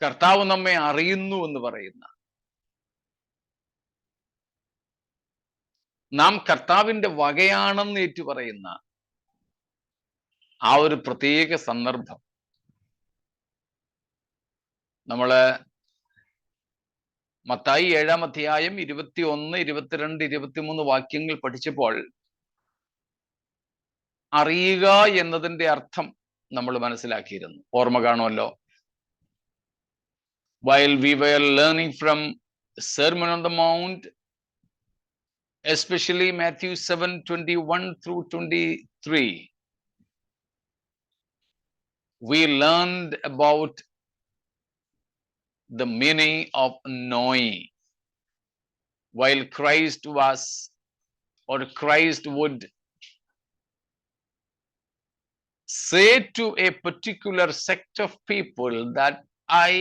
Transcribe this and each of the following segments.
കർത്താവ് നമ്മെ അറിയുന്നു എന്ന് പറയുന്ന, നാം കർത്താവിന്റെ വകയാണെന്ന് ഏറ്റു പറയുന്ന ആ ഒരു പ്രത്യേക സന്ദർഭം നമ്മള് മത്തായി 7-ാം അധ്യായം 21, 22, 23 വാക്യങ്ങൾ പഠിച്ചപ്പോൾ അറിയുക എന്നതിന്റെ അർത്ഥം നമ്മൾ മനസ്സിലാക്കിയിരുന്നു. ഓർമ്മ കാണുമല്ലോ. While we were learning from Sermon on the Mount, especially Matthew 7:21 through 23, we learned about the meaning of knowing. While Christ would say to a particular sect of people that I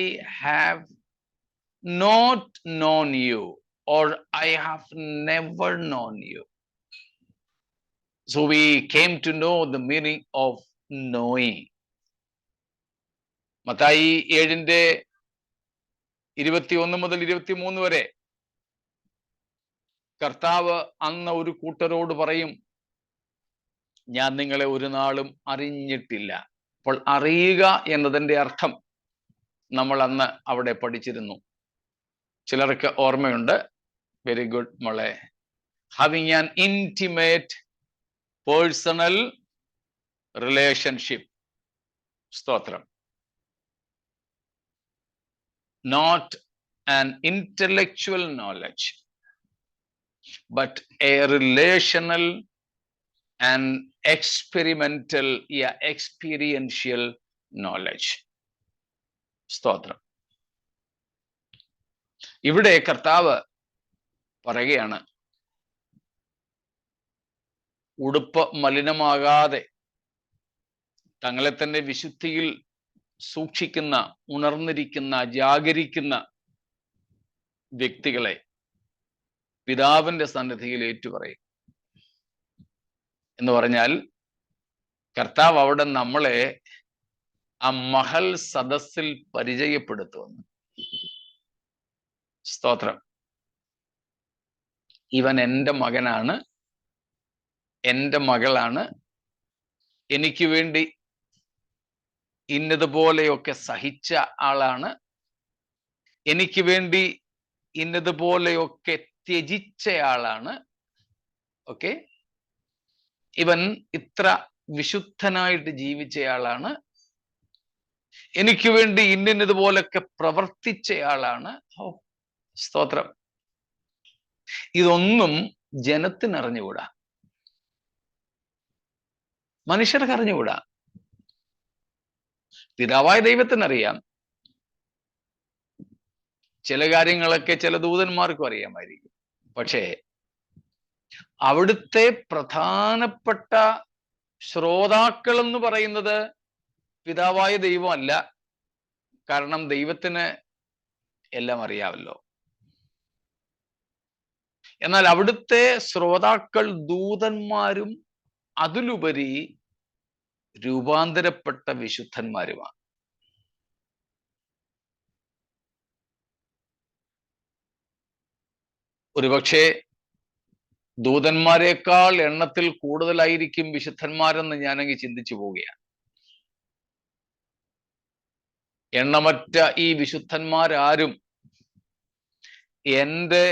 have not known you, or I have never known you. So we came to know the meaning of knowing. Mathai 7-ന്റെ 21 മുതൽ 23 വരെ കർത്താവ് അന്ന് ഒരു കൂട്ടരോട് പറയും, ഞാൻ നിങ്ങളെ ഒരു നാളും അറിഞ്ഞിട്ടില്ല. അപ്പോൾ അറിയുക എന്നതിന്റെ അർത്ഥം നമ്മൾ അന്ന് അവിടെ പഠിച്ചിരുന്നു. ചിലർക്ക് ഓർമ്മയുണ്ട്. വെരി ഗുഡ് മോളെ. Having an intimate personal relationship. സ്തോത്രം. Not an intellectual knowledge, but a relational and experiential knowledge. സ്തോത്രം. ഇവിടെ കർത്താവ് പറയുകയാണ്, ഉടുപ്പ് മലിനമാകാതെ തങ്ങളെ തന്നെ വിശുദ്ധിയിൽ സൂക്ഷിക്കുന്ന, ഉണർന്നിരിക്കുന്ന, ജാഗരിക്കുന്ന വ്യക്തികളെ പിതാവിന്റെ സന്നിധിയിൽ ഏറ്റുപറയും എന്ന് പറഞ്ഞാൽ, കർത്താവ് അവിടെ നമ്മളെ ആ മഹൽ സദസ്സിൽ പരിചയപ്പെടുത്തുന്നു. സ്തോത്രം. ഇവൻ എൻ്റെ മകനാണ്, എൻ്റെ മകളാണ്, എനിക്ക് വേണ്ടി ഇന്നതുപോലെയൊക്കെ സഹിച്ച ആളാണ്, എനിക്ക് വേണ്ടി ഇന്നതുപോലെയൊക്കെ ത്യജിച്ചയാളാണ്. ഓക്കെ, ഇവൻ ഇത്ര വിശുദ്ധനായിട്ട് ജീവിച്ചയാളാണ്, എനിക്ക് വേണ്ടി ഇന്നതുപോലൊക്കെ പ്രവർത്തിച്ചയാളാണ്. ഓ സ്തോത്രം. ഇതൊന്നും ജനത്തിനറിഞ്ഞുകൂടാ, മനുഷ്യർക്ക് അറിഞ്ഞുകൂടാ. പിതാവായ ദൈവത്തിനറിയാം. ചില കാര്യങ്ങളൊക്കെ ചില ദൂതന്മാർക്കും അറിയാമായിരിക്കും. പക്ഷേ അവിടുത്തെ പ്രധാനപ്പെട്ട ശ്രോതാക്കൾ എന്ന് പറയുന്നത് പിതാവായ ദൈവമല്ല. കാരണം ദൈവത്തിന് എല്ലാം അറിയാമല്ലോ. എന്നാൽ അവിടുത്തെ ശ്രോതാക്കൾ ദൂതന്മാരും അതിലുപരി രൂപാന്തരപ്പെട്ട വിശുദ്ധന്മാരുമാണ്. ഒരുപക്ഷെ ദൂതന്മാരെക്കാൾ എണ്ണത്തിൽ കൂടുതലായിരിക്കും വിശുദ്ധന്മാരെന്ന് ഞാനങ്ങ് ചിന്തിച്ചു പോവുകയാണ്. എണ്ണമറ്റ ഈ വിശുദ്ധന്മാരാരും എൻ്റെ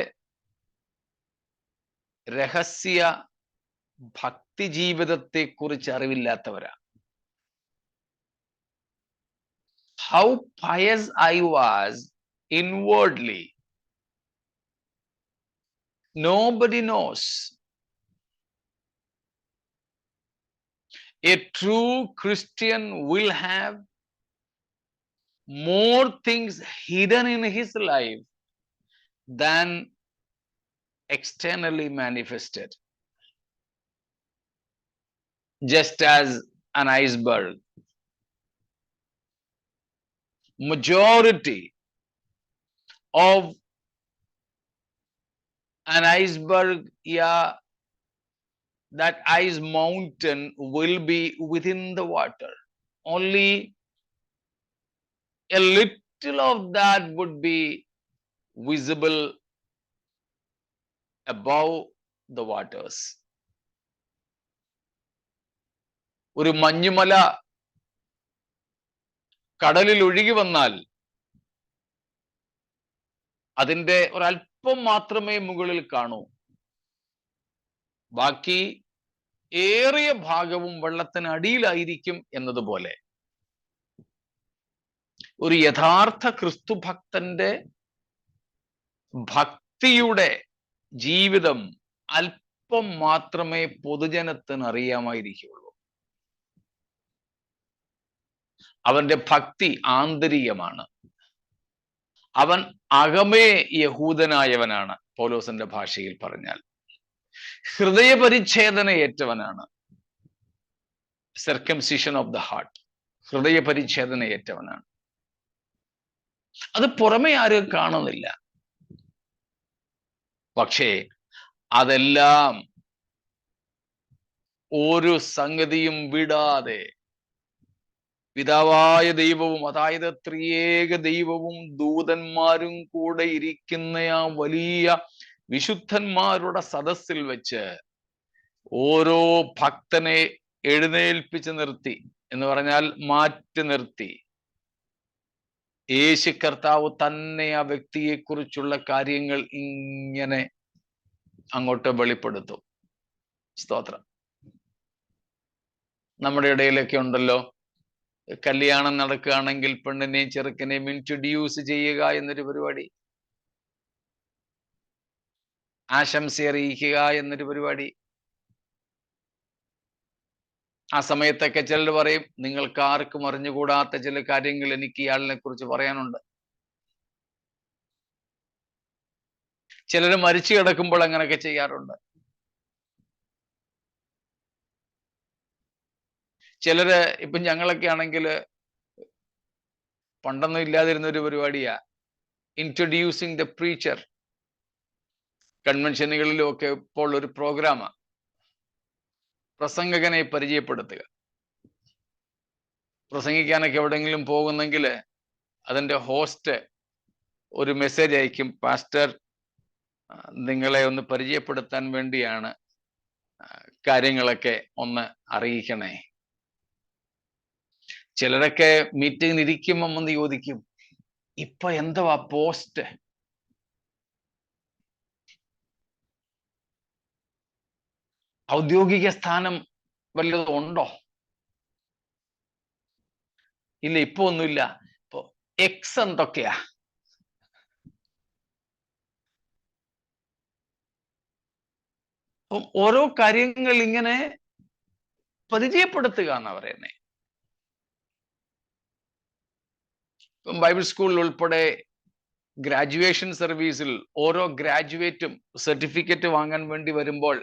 രഹസ്യ ഭക്തി ജീവിതത്തെ കുറിച്ച് അറിവില്ലാത്തവരാ. How pious I was inwardly, nobody knows. A true Christian will have more things hidden in his life than externally manifested. Just as an iceberg, majority of an iceberg, that ice mountain will be within the water. Only a little of that would be visible above the waters. ഒരു മഞ്ഞുമല കടലിൽ ഒഴുകി വന്നാൽ അതിന്റെ ഒരല്പം മാത്രമേ മുകളിൽ കാണൂ. ബാക്കി ഏറിയ ഭാഗവും വെള്ളത്തിന് അടിയിലായിരിക്കും എന്നതുപോലെ ഒരു യഥാർത്ഥ ക്രിസ്തു ഭക്തന്റെ ഭക്തിയുടെ ജീവിതം അല്പം മാത്രമേ പൊതുജനത്തിന് അറിയാമായിരിക്കുള്ളൂ. അവന്റെ ഭക്തി ആന്തരികമാണ്. അവൻ അകമേ യഹൂദനായവനാണ്, പൗലോസിന്റെ ഭാഷയിൽ പറഞ്ഞാൽ. ഹൃദയപരിച്ഛേദനയേറ്റവനാണ്, സർക്കംസിഷൻ ഓഫ് ദ ഹാർട്ട്. ഹൃദയപരിച്ഛേദനയേറ്റവനാണ്. അത് പുറമെ ആരും കാണുന്നില്ല. പക്ഷേ അതെല്ലാം ഒരു സംഗതിയും വിടാതെ പിതാവായ ദൈവവും, അതായത് ത്രിയേക ദൈവവും ദൂതന്മാരും കൂടെ ഇരിക്കുന്ന ആ വലിയ വിശുദ്ധന്മാരുടെ സദസ്സിൽ വെച്ച് ഓരോ ഭക്തനെ എഴുന്നേൽപ്പിച്ച് നിർത്തി, എന്ന് പറഞ്ഞാൽ മാറ്റി നിർത്തി, യേശു കർത്താവ് തന്നെ ആ വ്യക്തിയെ കുറിച്ചുള്ള കാര്യങ്ങൾ ഇങ്ങനെ അങ്ങോട്ട് വെളിപ്പെടുത്തും. സ്തോത്രം. നമ്മുടെ ഇടയിലൊക്കെ ഉണ്ടല്ലോ, കല്യാണം നടക്കുകയാണെങ്കിൽ പെണ്ണിനെയും ചെറുക്കനെയും ഇൻട്രൊഡ്യൂസ് ചെയ്യുക എന്നൊരു പരിപാടി, ആശംസ അറിയിക്കുക എന്നൊരു പരിപാടി. ആ സമയത്തൊക്കെ ചിലർ പറയും, നിങ്ങൾക്ക് ആർക്കും അറിഞ്ഞുകൂടാത്ത ചില കാര്യങ്ങൾ എനിക്ക് ഇയാളിനെ കുറിച്ച് പറയാനുണ്ട്. ചിലർ മരിച്ചു കിടക്കുമ്പോൾ അങ്ങനെയൊക്കെ ചെയ്യാറുണ്ട്. ചിലര് ഇപ്പൊ ഞങ്ങളൊക്കെ ആണെങ്കിൽ പണ്ടൊന്നും ഇല്ലാതിരുന്ന ഒരു പരിപാടിയാ ഇൻട്രൊഡ്യൂസിങ് ദ പ്രീച്ചർ. കൺവെൻഷനുകളിലും ഒക്കെ ഇപ്പോൾ ഒരു പ്രോഗ്രാമാ, പ്രസംഗകനെ പരിചയപ്പെടുത്തുക. പ്രസംഗിക്കാനൊക്കെ എവിടെയെങ്കിലും പോകുന്നെങ്കിൽ അതിൻ്റെ ഹോസ്റ്റ് ഒരു മെസ്സേജ് അയക്കും, പാസ്റ്റർ നിങ്ങളെ ഒന്ന് പരിചയപ്പെടുത്താൻ വേണ്ടിയാണ്, കാര്യങ്ങളൊക്കെ ഒന്ന് അറിയിക്കണേ. ചിലരൊക്കെ മീറ്റിംഗിന് ഇരിക്കുമ്പം ഒന്ന് ചോദിക്കും, ഇപ്പൊ എന്തുവാ പോസ്റ്റ്? ഔദ്യോഗിക സ്ഥാനം വല്ലതും ഉണ്ടോ? ഇല്ല, ഇപ്പൊ ഒന്നുമില്ല. ഇപ്പൊ എക്സ് എന്തൊക്കെയാ? ഓരോ കാര്യങ്ങൾ ഇങ്ങനെ പരിചയപ്പെടുത്തുക എന്നാ പറയുന്നേ. ബൈബിൾ സ്കൂളിൽ ഉൾപ്പെടെ ഗ്രാജുവേഷൻ സർവീസിൽ ഓരോ ഗ്രാജുവേറ്റും സർട്ടിഫിക്കറ്റ് വാങ്ങാൻ വേണ്ടി വരുമ്പോൾ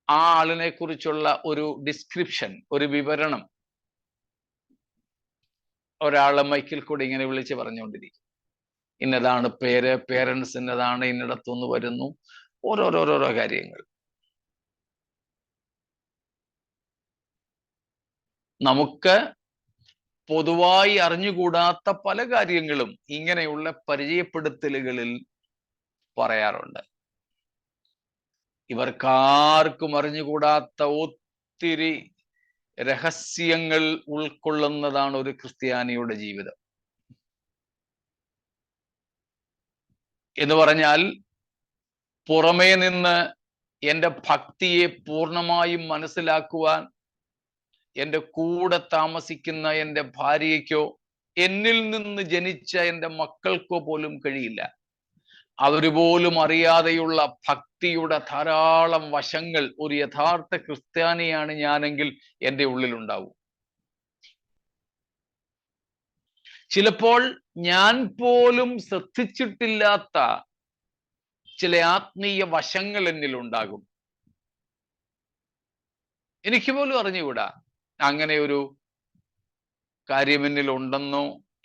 ആ ആളിനെ കുറിച്ചുള്ള ഒരു ഡിസ്ക്രിപ്ഷൻ, ഒരു വിവരണം ഒരാളെ മൈക്കിൽ കൂടി ഇങ്ങനെ വിളിച്ച് പറഞ്ഞുകൊണ്ടിരിക്കും. ഇന്നതാണ് പേര്, പേരൻസ് ഇന്നതാണ്, ഇന്നിടത്തുനിന്ന് വരുന്നു, ഓരോരോരോ കാര്യങ്ങൾ. നമുക്ക് പൊതുവായി അറിഞ്ഞുകൂടാത്ത പല കാര്യങ്ങളും ഇങ്ങനെയുള്ള പരിചയപ്പെടുത്തലുകളിൽ പറയാറുണ്ട്. ഇവർക്കാർക്കും അറിഞ്ഞുകൂടാത്ത ഒത്തിരി രഹസ്യങ്ങൾ ഉൾക്കൊള്ളുന്നതാണ് ഒരു ക്രിസ്ത്യാനിയുടെ ജീവിതം. എന്ന് പറഞ്ഞാൽ പുറമേ നിന്ന് എൻ്റെ ഭക്തിയെ പൂർണ്ണമായും മനസ്സിലാക്കുവാൻ എൻ്റെ കൂടെ താമസിക്കുന്ന എൻ്റെ ഭാര്യയ്ക്കോ എന്നിൽ നിന്ന് ജനിച്ച എൻ്റെ മക്കൾക്കോ പോലും കഴിയില്ല. അവര് പോലും അറിയാതെയുള്ള ഭക്തിയുടെ ധാരാളം വശങ്ങൾ ഒരു യഥാർത്ഥ ക്രിസ്ത്യാനിയാണ് ഞാനെങ്കിൽ എൻ്റെ ഉള്ളിലുണ്ടാവും. ചിലപ്പോൾ ഞാൻ പോലും ശ്രദ്ധിച്ചിട്ടില്ലാത്ത ചില ആത്മീയ വശങ്ങൾ എന്നിലുണ്ടാകും. എനിക്ക് പോലും അറിഞ്ഞുകൂടാ അങ്ങനെ ഒരു കാര്യം എന്നിലുണ്ടെന്നോ,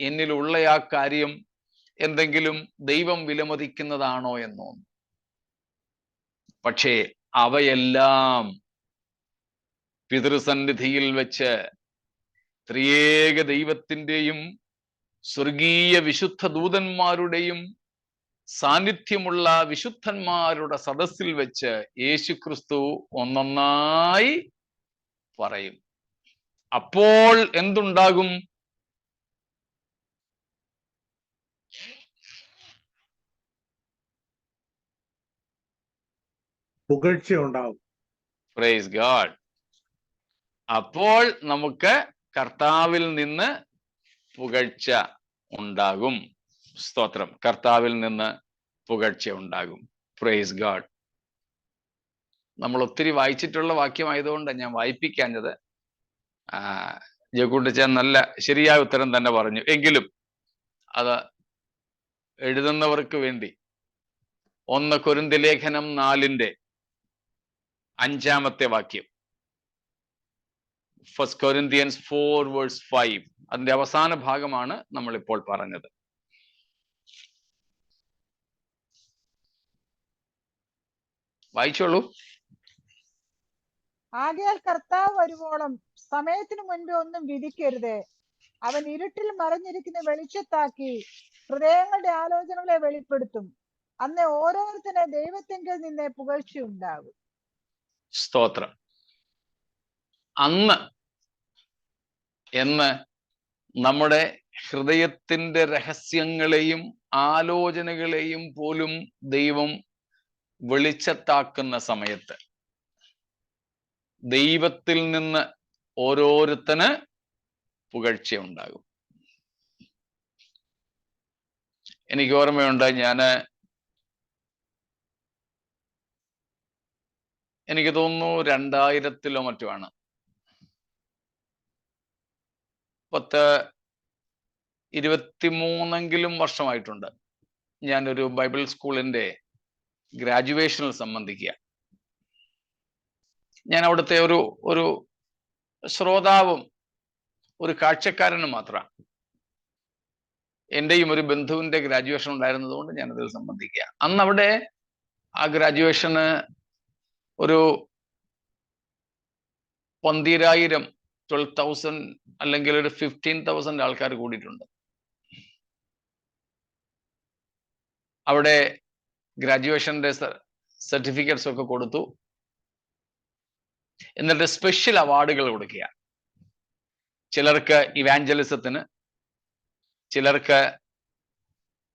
എന്നിലുള്ള ആ കാര്യം എന്തെങ്കിലും ദൈവം വിലമതിക്കുന്നതാണോ എന്നോ. പക്ഷേ അവയെല്ലാം പിതൃസന്നിധിയിൽ വെച്ച് ത്രിയേക ദൈവത്തിൻ്റെയും സ്വർഗീയ വിശുദ്ധ ദൂതന്മാരുടെയും സാന്നിധ്യമുള്ള വിശുദ്ധന്മാരുടെ സദസ്സിൽ വെച്ച് യേശുക്രിസ്തു ഒന്നൊന്നായി പറയും. അപ്പോൾ എന്തുണ്ടാകും? പുകഴ്ച ഉണ്ടാവും. Praise God. അപ്പോൾ നമുക്ക് കർത്താവിൽ നിന്ന് പുകഴ്ച ഉണ്ടാകും. സ്തോത്രം. കർത്താവിൽ നിന്ന് പുകഴ്ച ഉണ്ടാകും. Praise God. നമ്മൾ ഒത്തിരി വായിച്ചിട്ടുള്ള വാക്യമായതുകൊണ്ട് ഞാൻ വായിപ്പിക്കാഞ്ഞത്. ജയക്കുട്ടിച്ചാൻ നല്ല ശരിയായ ഉത്തരം തന്നെ പറഞ്ഞു. എങ്കിലും അത് എഴുതുന്നവർക്ക് വേണ്ടി 1 കൊരിന്ത്യർ ലേഖനം 4:5 വാക്യം, 1 Corinthians 4:5, അതിന്റെ അവസാന ഭാഗമാണ് നമ്മൾ ഇപ്പോൾ പറഞ്ഞത്. വായിച്ചോളൂ. ആകയാൽ കർത്താവ് വരുവോളം സമയത്തിനു മുൻപേ ഒന്നും വിധിക്കരുത്. അവൻ ഇരുട്ടിൽ മറഞ്ഞിരിക്കുന്ന വെളിച്ചത്താക്കി ഹൃദയങ്ങളുടെ ആലോചനകളെ വെളിപ്പെടുത്തും. അന്ന് ഓരോരുത്തരെ ദൈവത്തിങ്കിൽ നിന്ന് പുകഴ്ചയുണ്ടാകും. സ്തോത്രം. അന്ന് എന്ന് നമ്മുടെ ഹൃദയത്തിന്റെ രഹസ്യങ്ങളെയും ആലോചനകളെയും പോലും ദൈവം വെളിച്ചത്താക്കുന്ന സമയത്ത് ദൈവത്തിൽ നിന്ന് ഓരോരുത്തന് പുകഴ്ചയുണ്ടാകും. എനിക്ക് ഓർമ്മയുണ്ട്, എനിക്ക് തോന്നുന്നു 2000-ലോ മറ്റുമാണ്, 23 വർഷമായിട്ടുണ്ട്, ഞാനൊരു ബൈബിൾ സ്കൂളിന്റെ ഗ്രാജുവേഷനിൽ സംബന്ധിക്കുക. ഞാൻ അവിടുത്തെ ഒരു ശ്രോതാവും ഒരു കാഴ്ചക്കാരനും മാത്രമാണ്. എൻ്റെയും ഒരു ബന്ധുവിന്റെ ഗ്രാജുവേഷൻ ഉണ്ടായിരുന്നത് കൊണ്ട് ഞാനതിൽ സംബന്ധിക്കുക. അന്ന് അവിടെ ആ ഗ്രാജുവേഷന് ഒരു 12,000, 12,000 അല്ലെങ്കിൽ ഒരു 15,000 ആൾക്കാർ കൂടിയിട്ടുണ്ട്. അവിടെ ഗ്രാജുവേഷന്റെ സർട്ടിഫിക്കറ്റ്സ് ഒക്കെ കൊടുത്തു. എന്നിട്ട് സ്പെഷ്യൽ അവാർഡുകൾ കൊടുക്കുക. ചിലർക്ക് ഇവാഞ്ചലിസത്തിന്, ചിലർക്ക്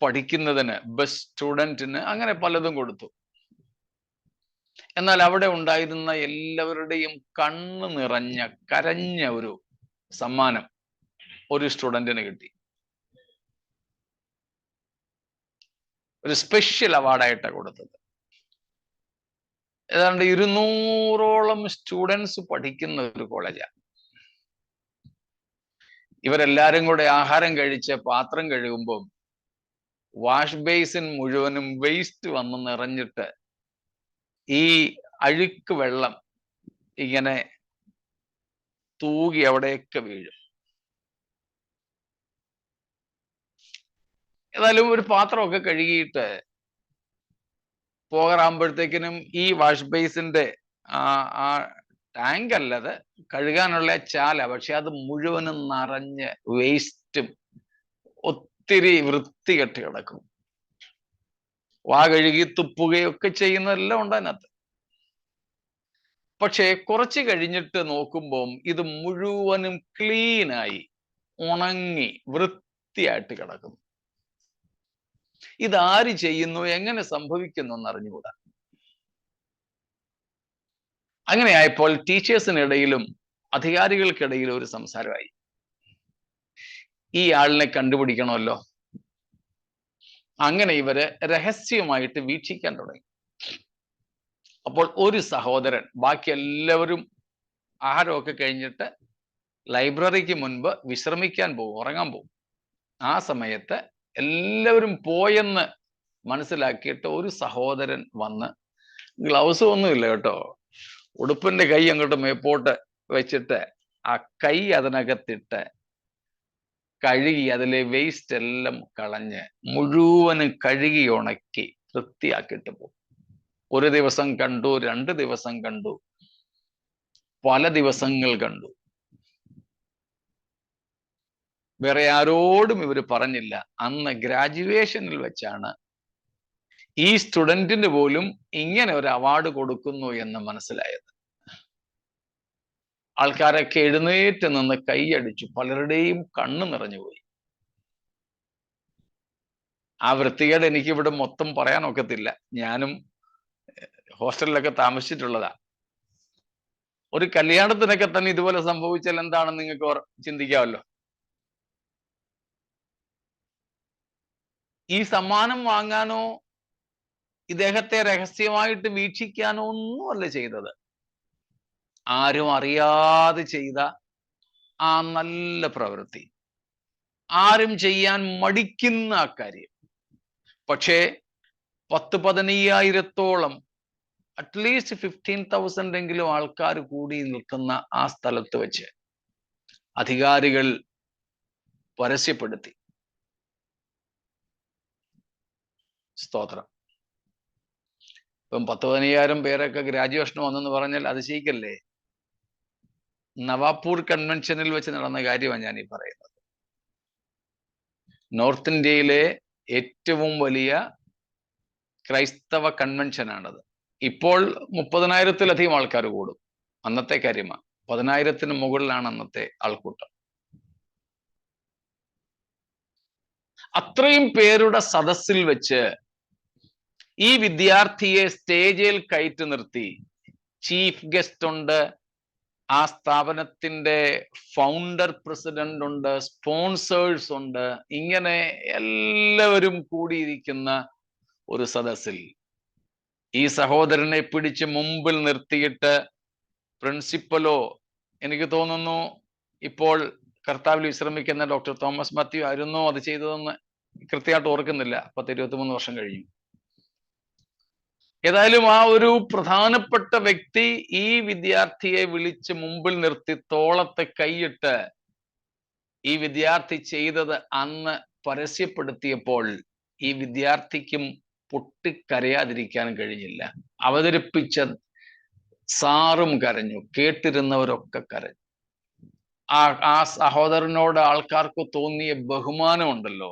പഠിക്കുന്നതിന്, ബെസ്റ്റ് സ്റ്റുഡൻറ്റിന്, അങ്ങനെ പലതും കൊടുത്തു. എന്നാൽ അവിടെ ഉണ്ടായിരുന്ന എല്ലാവരുടെയും കണ്ണ് നിറഞ്ഞ കരഞ്ഞ ഒരു സമ്മാനം ഒരു സ്റ്റുഡന്റിന് കിട്ടി. ഒരു സ്പെഷ്യൽ അവാർഡായിട്ടാണ് കൊടുത്തത്. ഏതാണ്ട് 200ഓളം സ്റ്റുഡൻസ് പഠിക്കുന്ന ഒരു കോളേജാണ്. ഇവരെല്ലാരും കൂടെ ആഹാരം കഴിച്ച് പാത്രം കഴുകുമ്പോൾ വാഷ് ബേസിൻ മുഴുവനും വേസ്റ്റ് വന്ന് നിറഞ്ഞിട്ട് ഈ അഴുക്ക് വെള്ളം ഇങ്ങനെ തൂകി അവിടെയൊക്കെ വീഴും. ഏതായാലും ഒരു പാത്രമൊക്കെ കഴുകിയിട്ട് പോകാറാകുമ്പോഴത്തേക്കിനും ഈ വാഷ് ബേസിന്റെ ആ ടാങ്ക് അല്ലത്, കഴുകാനുള്ള ചാല, പക്ഷെ അത് മുഴുവനും നിറഞ്ഞ് വേസ്റ്റും ഒത്തിരി വൃത്തികെട്ട് കിടക്കും. വാ കഴുകി തുപ്പുകയൊക്കെ ചെയ്യുന്നതെല്ലാം ഉണ്ട് അതിനകത്ത്. പക്ഷെ കുറച്ച് കഴിഞ്ഞിട്ട് നോക്കുമ്പം ഇത് മുഴുവനും ക്ലീനായി ഉണങ്ങി വൃത്തിയായിട്ട് കിടക്കുന്നു. ഇതാര് ചെയ്യുന്നു, എങ്ങനെ സംഭവിക്കുന്നു എന്നറിഞ്ഞുകൂടാ. അങ്ങനെയായപ്പോൾ ടീച്ചേഴ്സിനിടയിലും അധികാരികൾക്കിടയിലും ഒരു സംസാരമായി. ഈ ആളിനെ കണ്ടുപിടിക്കണമല്ലോ. അങ്ങനെ ഇവര് രഹസ്യമായിട്ട് വീക്ഷിക്കാൻ തുടങ്ങി. അപ്പോൾ ഒരു സഹോദരൻ, ബാക്കി എല്ലാവരും ആഹാരമൊക്കെ കഴിഞ്ഞിട്ട് ലൈബ്രറിക്ക് മുൻപ് വിശ്രമിക്കാൻ പോകും, ഉറങ്ങാൻ പോകും. ആ സമയത്ത് എല്ലാവരും പോയെന്ന് മനസ്സിലാക്കിയിട്ട് ഒരു സഹോദരൻ വന്ന്, ഗ്ലൗസ് ഒന്നുമില്ല കേട്ടോ, ഉടുപ്പിന്റെ കൈ അങ്ങോട്ട് മേപ്പോട്ട് വെച്ചിട്ട് ആ കൈ അതിനകത്തിട്ട് കഴുകി അതിലെ വേസ്റ്റ് എല്ലാം കളഞ്ഞ് മുഴുവനും കഴുകി ഉണക്കി വൃത്തിയാക്കിയിട്ട് പോകും. ഒരു ദിവസം കണ്ടു, 2 ദിവസം കണ്ടു, പല ദിവസങ്ങൾ കണ്ടു. വേറെ ആരോടും ഇവർ പറഞ്ഞില്ല. അന്ന് ഗ്രാജുവേഷനിൽ വെച്ചാണ് ഈ സ്റ്റുഡന്റിന് പോലും ഇങ്ങനെ ഒരു അവാർഡ് കൊടുക്കുന്നു എന്ന് മനസ്സിലായത്. ആൾക്കാരൊക്കെ എഴുന്നേറ്റ് നിന്ന് കൈയടിച്ചു. പലരുടെയും കണ്ണ് നിറഞ്ഞുപോയി. ആ വൃത്തികേട് എനിക്ക് ഇവിടെ മൊത്തം പറയാൻ ഒക്കത്തില്ല. ഞാനും ഹോസ്റ്റലിലൊക്കെ താമസിച്ചിട്ടുള്ളതാ. ഒരു കല്യാണത്തിനൊക്കെ തന്നെ ഇതുപോലെ സംഭവിച്ചാൽ എന്താണെന്ന് നിങ്ങൾക്ക് ചിന്തിക്കാമല്ലോ. ഈ സമ്മാനം വാങ്ങാനോ ഇദ്ദേഹത്തെ രഹസ്യമായിട്ട് വീക്ഷിക്കാനോ ഒന്നുമല്ല ചെയ്തത്. ആരും അറിയാതെ ചെയ്ത ആ നല്ല പ്രവൃത്തി, ആരും ചെയ്യാൻ മടിക്കുന്ന ആ കാര്യം. പക്ഷേ 10,000-15,000 അറ്റ്ലീസ്റ്റ് 15,000 എങ്കിലും ആൾക്കാർ കൂടി നിൽക്കുന്ന ആ സ്ഥലത്ത് വെച്ച് അധികാരികൾ പരസ്യപ്പെടുത്തി. സ്തോത്രം. ഇപ്പം 10,000-15,000 പേരൊക്കെ ഗ്രാജുവേഷൻ വന്നെന്ന് പറഞ്ഞാൽ അതിശയിക്കല്ലേ? നവാപൂർ കൺവെൻഷനിൽ വെച്ച് നടന്ന കാര്യമാണ് ഞാൻ ഈ പറയുന്നത്. നോർത്ത് ഇന്ത്യയിലെ ഏറ്റവും വലിയ ക്രൈസ്തവ കൺവെൻഷനാണത്. ഇപ്പോൾ 30,000-ലധികം ആൾക്കാർ കൂടും. അന്നത്തെ കാര്യമാണ്. 10,000-ന് മുകളിലാണ് അന്നത്തെ ആൾക്കൂട്ടം. അത്രയും പേരുടെ സദസ്സിൽ വെച്ച് ഈ വിദ്യാർത്ഥിയെ സ്റ്റേജിൽ കയറ്റി നിർത്തി. ചീഫ് ഗസ്റ്റ് ഉണ്ട്, ആ സ്ഥാപനത്തിന്റെ ഫൗണ്ടർ പ്രസിഡന്റ് ഉണ്ട്, സ്പോൺസേഴ്സ് ഉണ്ട്. ഇങ്ങനെ എല്ലാവരും കൂടിയിരിക്കുന്ന ഒരു സദസ്സിൽ ഈ സഹോദരനെ പിടിച്ച് മുമ്പിൽ നിർത്തിയിട്ട് പ്രിൻസിപ്പലോ, എനിക്ക് തോന്നുന്നു ഇപ്പോൾ കർത്താവിൽ വിശ്രമിക്കുന്ന ഡോക്ടർ തോമസ് മാത്യു ആയിരുന്നോ അത് ചെയ്തതെന്ന് കൃത്യമായിട്ട് ഓർക്കുന്നില്ല. 10-23 വർഷം കഴിഞ്ഞു. ഏതായാലും ആ ഒരു പ്രധാനപ്പെട്ട വ്യക്തി ഈ വിദ്യാർത്ഥിയെ വിളിച്ച് മുമ്പിൽ നിർത്തി തോളത്തെ കൈയിട്ട് ഈ വിദ്യാർത്ഥി ചെയ്തത് അന്ന് പരസ്യപ്പെടുത്തിയപ്പോൾ ഈ വിദ്യാർത്ഥിക്കും പൊട്ടിക്കരയാതിരിക്കാൻ കഴിഞ്ഞില്ല. അവതരിപ്പിച്ച സാറും കരഞ്ഞു, കേട്ടിരുന്നവരൊക്കെ കരഞ്ഞു. ആ സഹോദരനോട് ആൾക്കാർക്ക് തോന്നിയ ബഹുമാനമുണ്ടല്ലോ,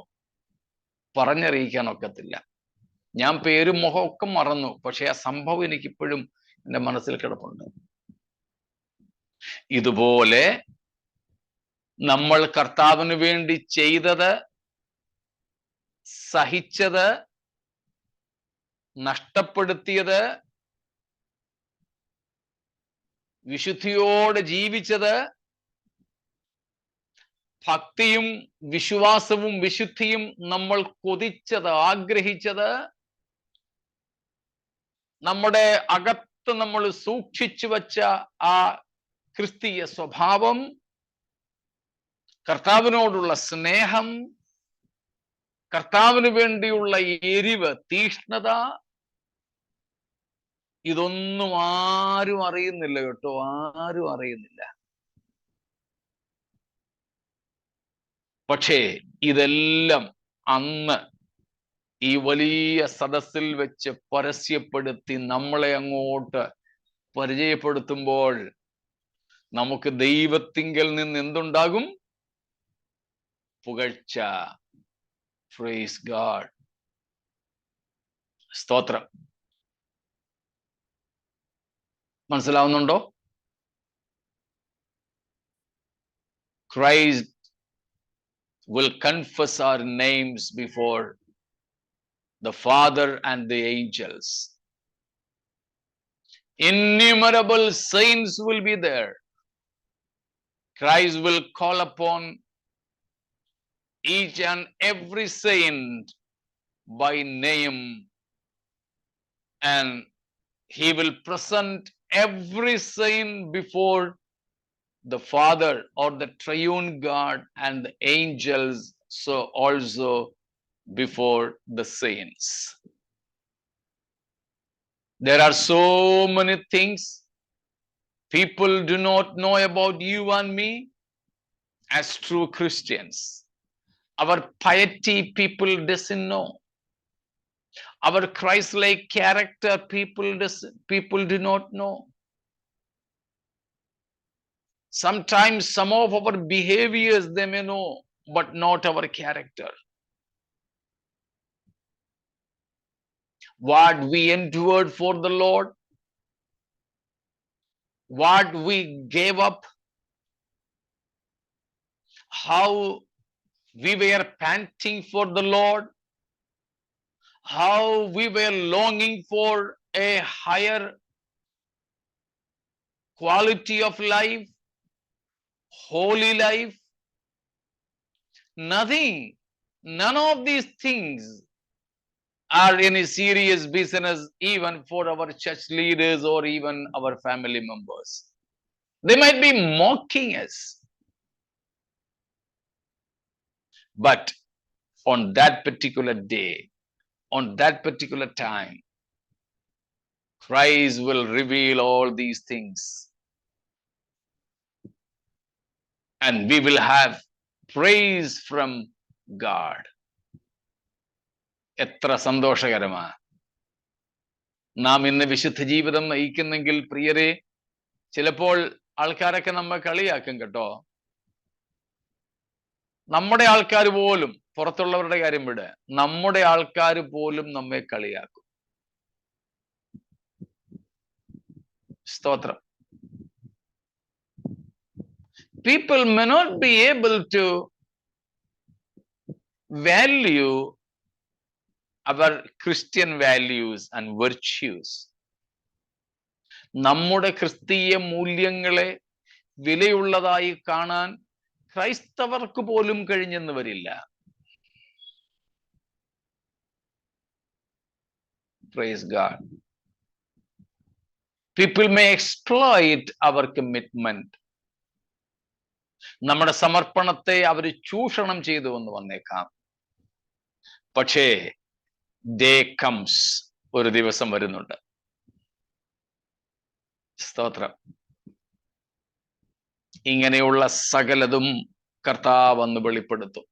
പറഞ്ഞറിയിക്കാൻ ഒക്കത്തില്ല. ഞാൻ പേരും മുഖമൊക്കെ മറന്നു, പക്ഷെ ആ സംഭവം എനിക്കിപ്പോഴും എൻ്റെ മനസ്സിൽ കിടപ്പുണ്ട്. ഇതുപോലെ നമ്മൾ കർത്താവിന് വേണ്ടി ചെയ്തത്, സഹിച്ചത്, നഷ്ടപ്പെടുത്തിയത്, വിശുദ്ധിയോടെ ജീവിച്ചത്, ഭക്തിയും വിശ്വാസവും വിശുദ്ധിയും നമ്മൾ കൊതിച്ചത്, ആഗ്രഹിച്ചത്, നമ്മുടെ അകത്ത് നമ്മൾ സൂക്ഷിച്ചു വച്ച ആ ക്രിസ്തീയ സ്വഭാവം, കർത്താവിനോടുള്ള സ്നേഹം, കർത്താവിന് വേണ്ടിയുള്ള എരിവ്, തീഷ്ണത, ഇതൊന്നും ആരും അറിയുന്നില്ല കേട്ടോ, ആരും അറിയുന്നില്ല. പക്ഷേ ഇതെല്ലാം അന്ന് ഈ വലിയ സദസ്സിൽ വെച്ച് പരസ്യപ്പെടുത്തി നമ്മളെ അങ്ങോട്ട് പരിചയപ്പെടുത്തുമ്പോൾ നമുക്ക് ദൈവത്തിങ്കൽ നിന്ന് എന്തുണ്ടാകും? പുകഴ്ച. Praise God. സ്തോത്രം. മനസ്സിലാവുന്നുണ്ടോ? Christ will confess our names before the Father and the angels. Innumerable saints will be there. Christ will call upon each and every saint by name, and he will present every saint before the Father or the triune God and the angels, so also before the saints. There are so many things people do not know about you and me as true Christians. Our piety people doesn't know. Our Christ-like character people do not know. Sometimes some of our behaviors they may know, but not our character. What we endured for the Lord, what we gave up, how we were panting for the Lord, how we were longing for a higher quality of life, holy life. None of these things are any serious business even for our church leaders or even our family members. They might be mocking us. But on that particular day, on that particular time, Christ will reveal all these things. And we will have praise from God. എത്ര സന്തോഷകരമാണ്. നാം ഇന്ന് വിശുദ്ധ ജീവിതം നയിക്കുന്നെങ്കിൽ പ്രിയരെ, ചിലപ്പോൾ ആൾക്കാരൊക്കെ നമ്മെ കളിയാക്കും കേട്ടോ. നമ്മുടെ ആൾക്കാർ പോലും, പുറത്തുള്ളവരുടെ കാര്യം വിട്, നമ്മുടെ ആൾക്കാർ പോലും നമ്മെ കളിയാക്കും. സ്തോത്രം. People may not be able to value our Christian values and virtues. നമ്മുടെ ക്രിസ്തീയ മൂല്യങ്ങളെ വിലയുള്ളതായി കാണാൻ ക്രൈസ്തവർക്ക് പോലും കഴിഞ്ഞെന്ന് വരില്ല. Praise God. People may exploit our commitment. നമ്മുടെ സമർപ്പണത്തെ അവർ ചൂഷണം ചെയ്തു എന്ന് വന്നേക്കാം. പക്ഷേ day comes, ഒരു ദിവസം വരുന്നുണ്ട്. സ്തോത്രം. ഇങ്ങനെയുള്ള സകലതും കർത്താവ് വന്ന് വെളിപ്പെടുത്തും.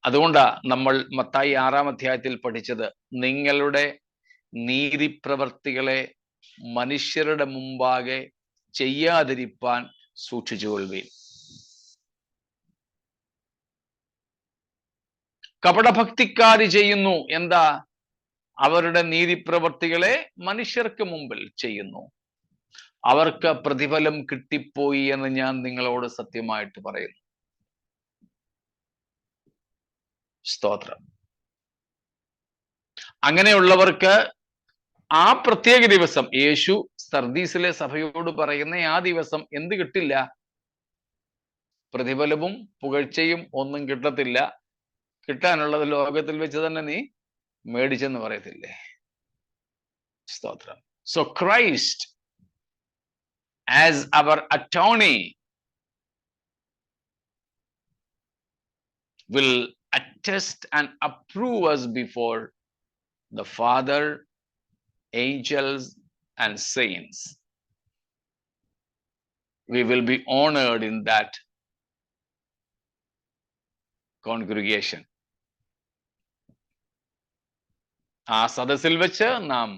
അതുകൊണ്ടാ നമ്മൾ മത്തായി 6-ാം അധ്യായത്തിൽ പഠിച്ചത്, നിങ്ങളുടെ നീതിപ്രവർത്തികളെ മനുഷ്യരുടെ മുമ്പാകെ ചെയ്യാതിരിപ്പാൻ സൂക്ഷിച്ചുകൊള്ളുവീൻ. കപടഭക്തിക്കാര് ചെയ്യുന്നു എന്താ? അവരുടെ നീതിപ്രവർത്തികളെ മനുഷ്യർക്ക് മുമ്പിൽ ചെയ്യുന്നു. അവർക്ക് പ്രതിഫലം കിട്ടിപ്പോയി എന്ന് ഞാൻ നിങ്ങളോട് സത്യമായിട്ട് പറയുന്നു. സ്തോത്രം. അങ്ങനെയുള്ളവർക്ക് ആ പ്രത്യേക ദിവസം, യേശു സർദീസിലെ സഭയോട് പറയുന്ന ആ ദിവസം എന്ത് കിട്ടില്ല? പ്രതിഫലവും പുകഴ്ചയും ഒന്നും കിട്ടത്തില്ല. കിട്ടാനുള്ളത് ലോകത്തിൽ വെച്ച് തന്നെ നീ മേടിച്ചെന്ന് പറയത്തില്ലേ? സ്തോത്രം. So Christ as our attorney will attest and approve us before the Father, angels and saints. We will be honored in that congregation. ആ സദസ്സിൽ വെച്ച് നാം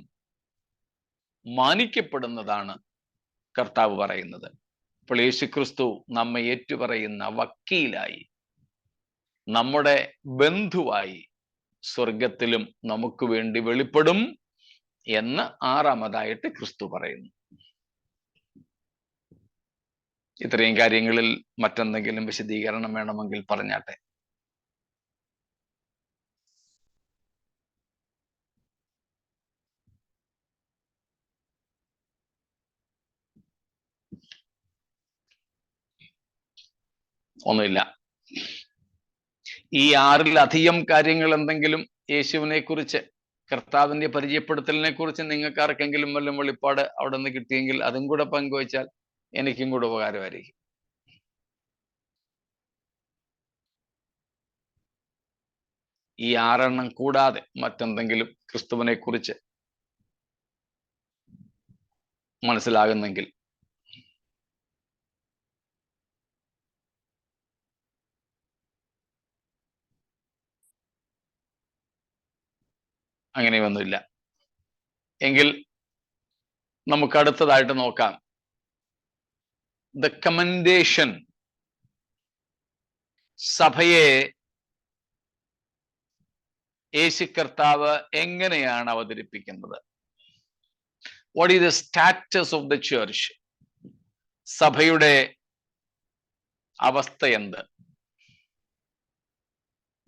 മാനിക്കപ്പെടുന്നതാണ് കർത്താവ് പറയുന്നത്. അപ്പോൾ യേശുക്രിസ്തു നമ്മെ ഏറ്റുപറയുന്ന വക്കീലായി, നമ്മുടെ ബന്ധുവായി സ്വർഗത്തിലും നമുക്ക് വേണ്ടി വെളിപ്പെടും എന്ന് 6-മതായിട്ട് ക്രിസ്തു പറയുന്നു. ഇത്രയും കാര്യങ്ങളിൽ മറ്റെന്തെങ്കിലും വിശദീകരണം വേണമെങ്കിൽ പറഞ്ഞാട്ടെ. ഒന്നുമില്ല. ഈ 6-ലധികം കാര്യങ്ങൾ എന്തെങ്കിലും യേശുവിനെ കുറിച്ച്, കർത്താവിന്റെ പരിചയപ്പെടുത്തലിനെ കുറിച്ച് നിങ്ങൾക്ക് ആർക്കെങ്കിലും വല്ല വെളിപ്പാട് അവിടെ നിന്ന് കിട്ടിയെങ്കിൽ അതും കൂടെ പങ്കുവച്ചാൽ എനിക്കും കൂടെ ഉപകാരമായിരിക്കും. ഈ 6 കൂടാതെ മറ്റെന്തെങ്കിലും ക്രിസ്തുവിനെ കുറിച്ച് മനസ്സിലാകുന്നെങ്കിൽ അങ്ങനെയൊന്നുമില്ല എങ്കിൽ നമുക്ക് അടുത്തതായിട്ട് നോക്കാം. The commendation സഭയെ യേശു കർത്താവ് എങ്ങനെയാണ് അവതരിപ്പിക്കുന്നത്? What is the status of the church? സഭയുടെ അവസ്ഥ എന്ത്?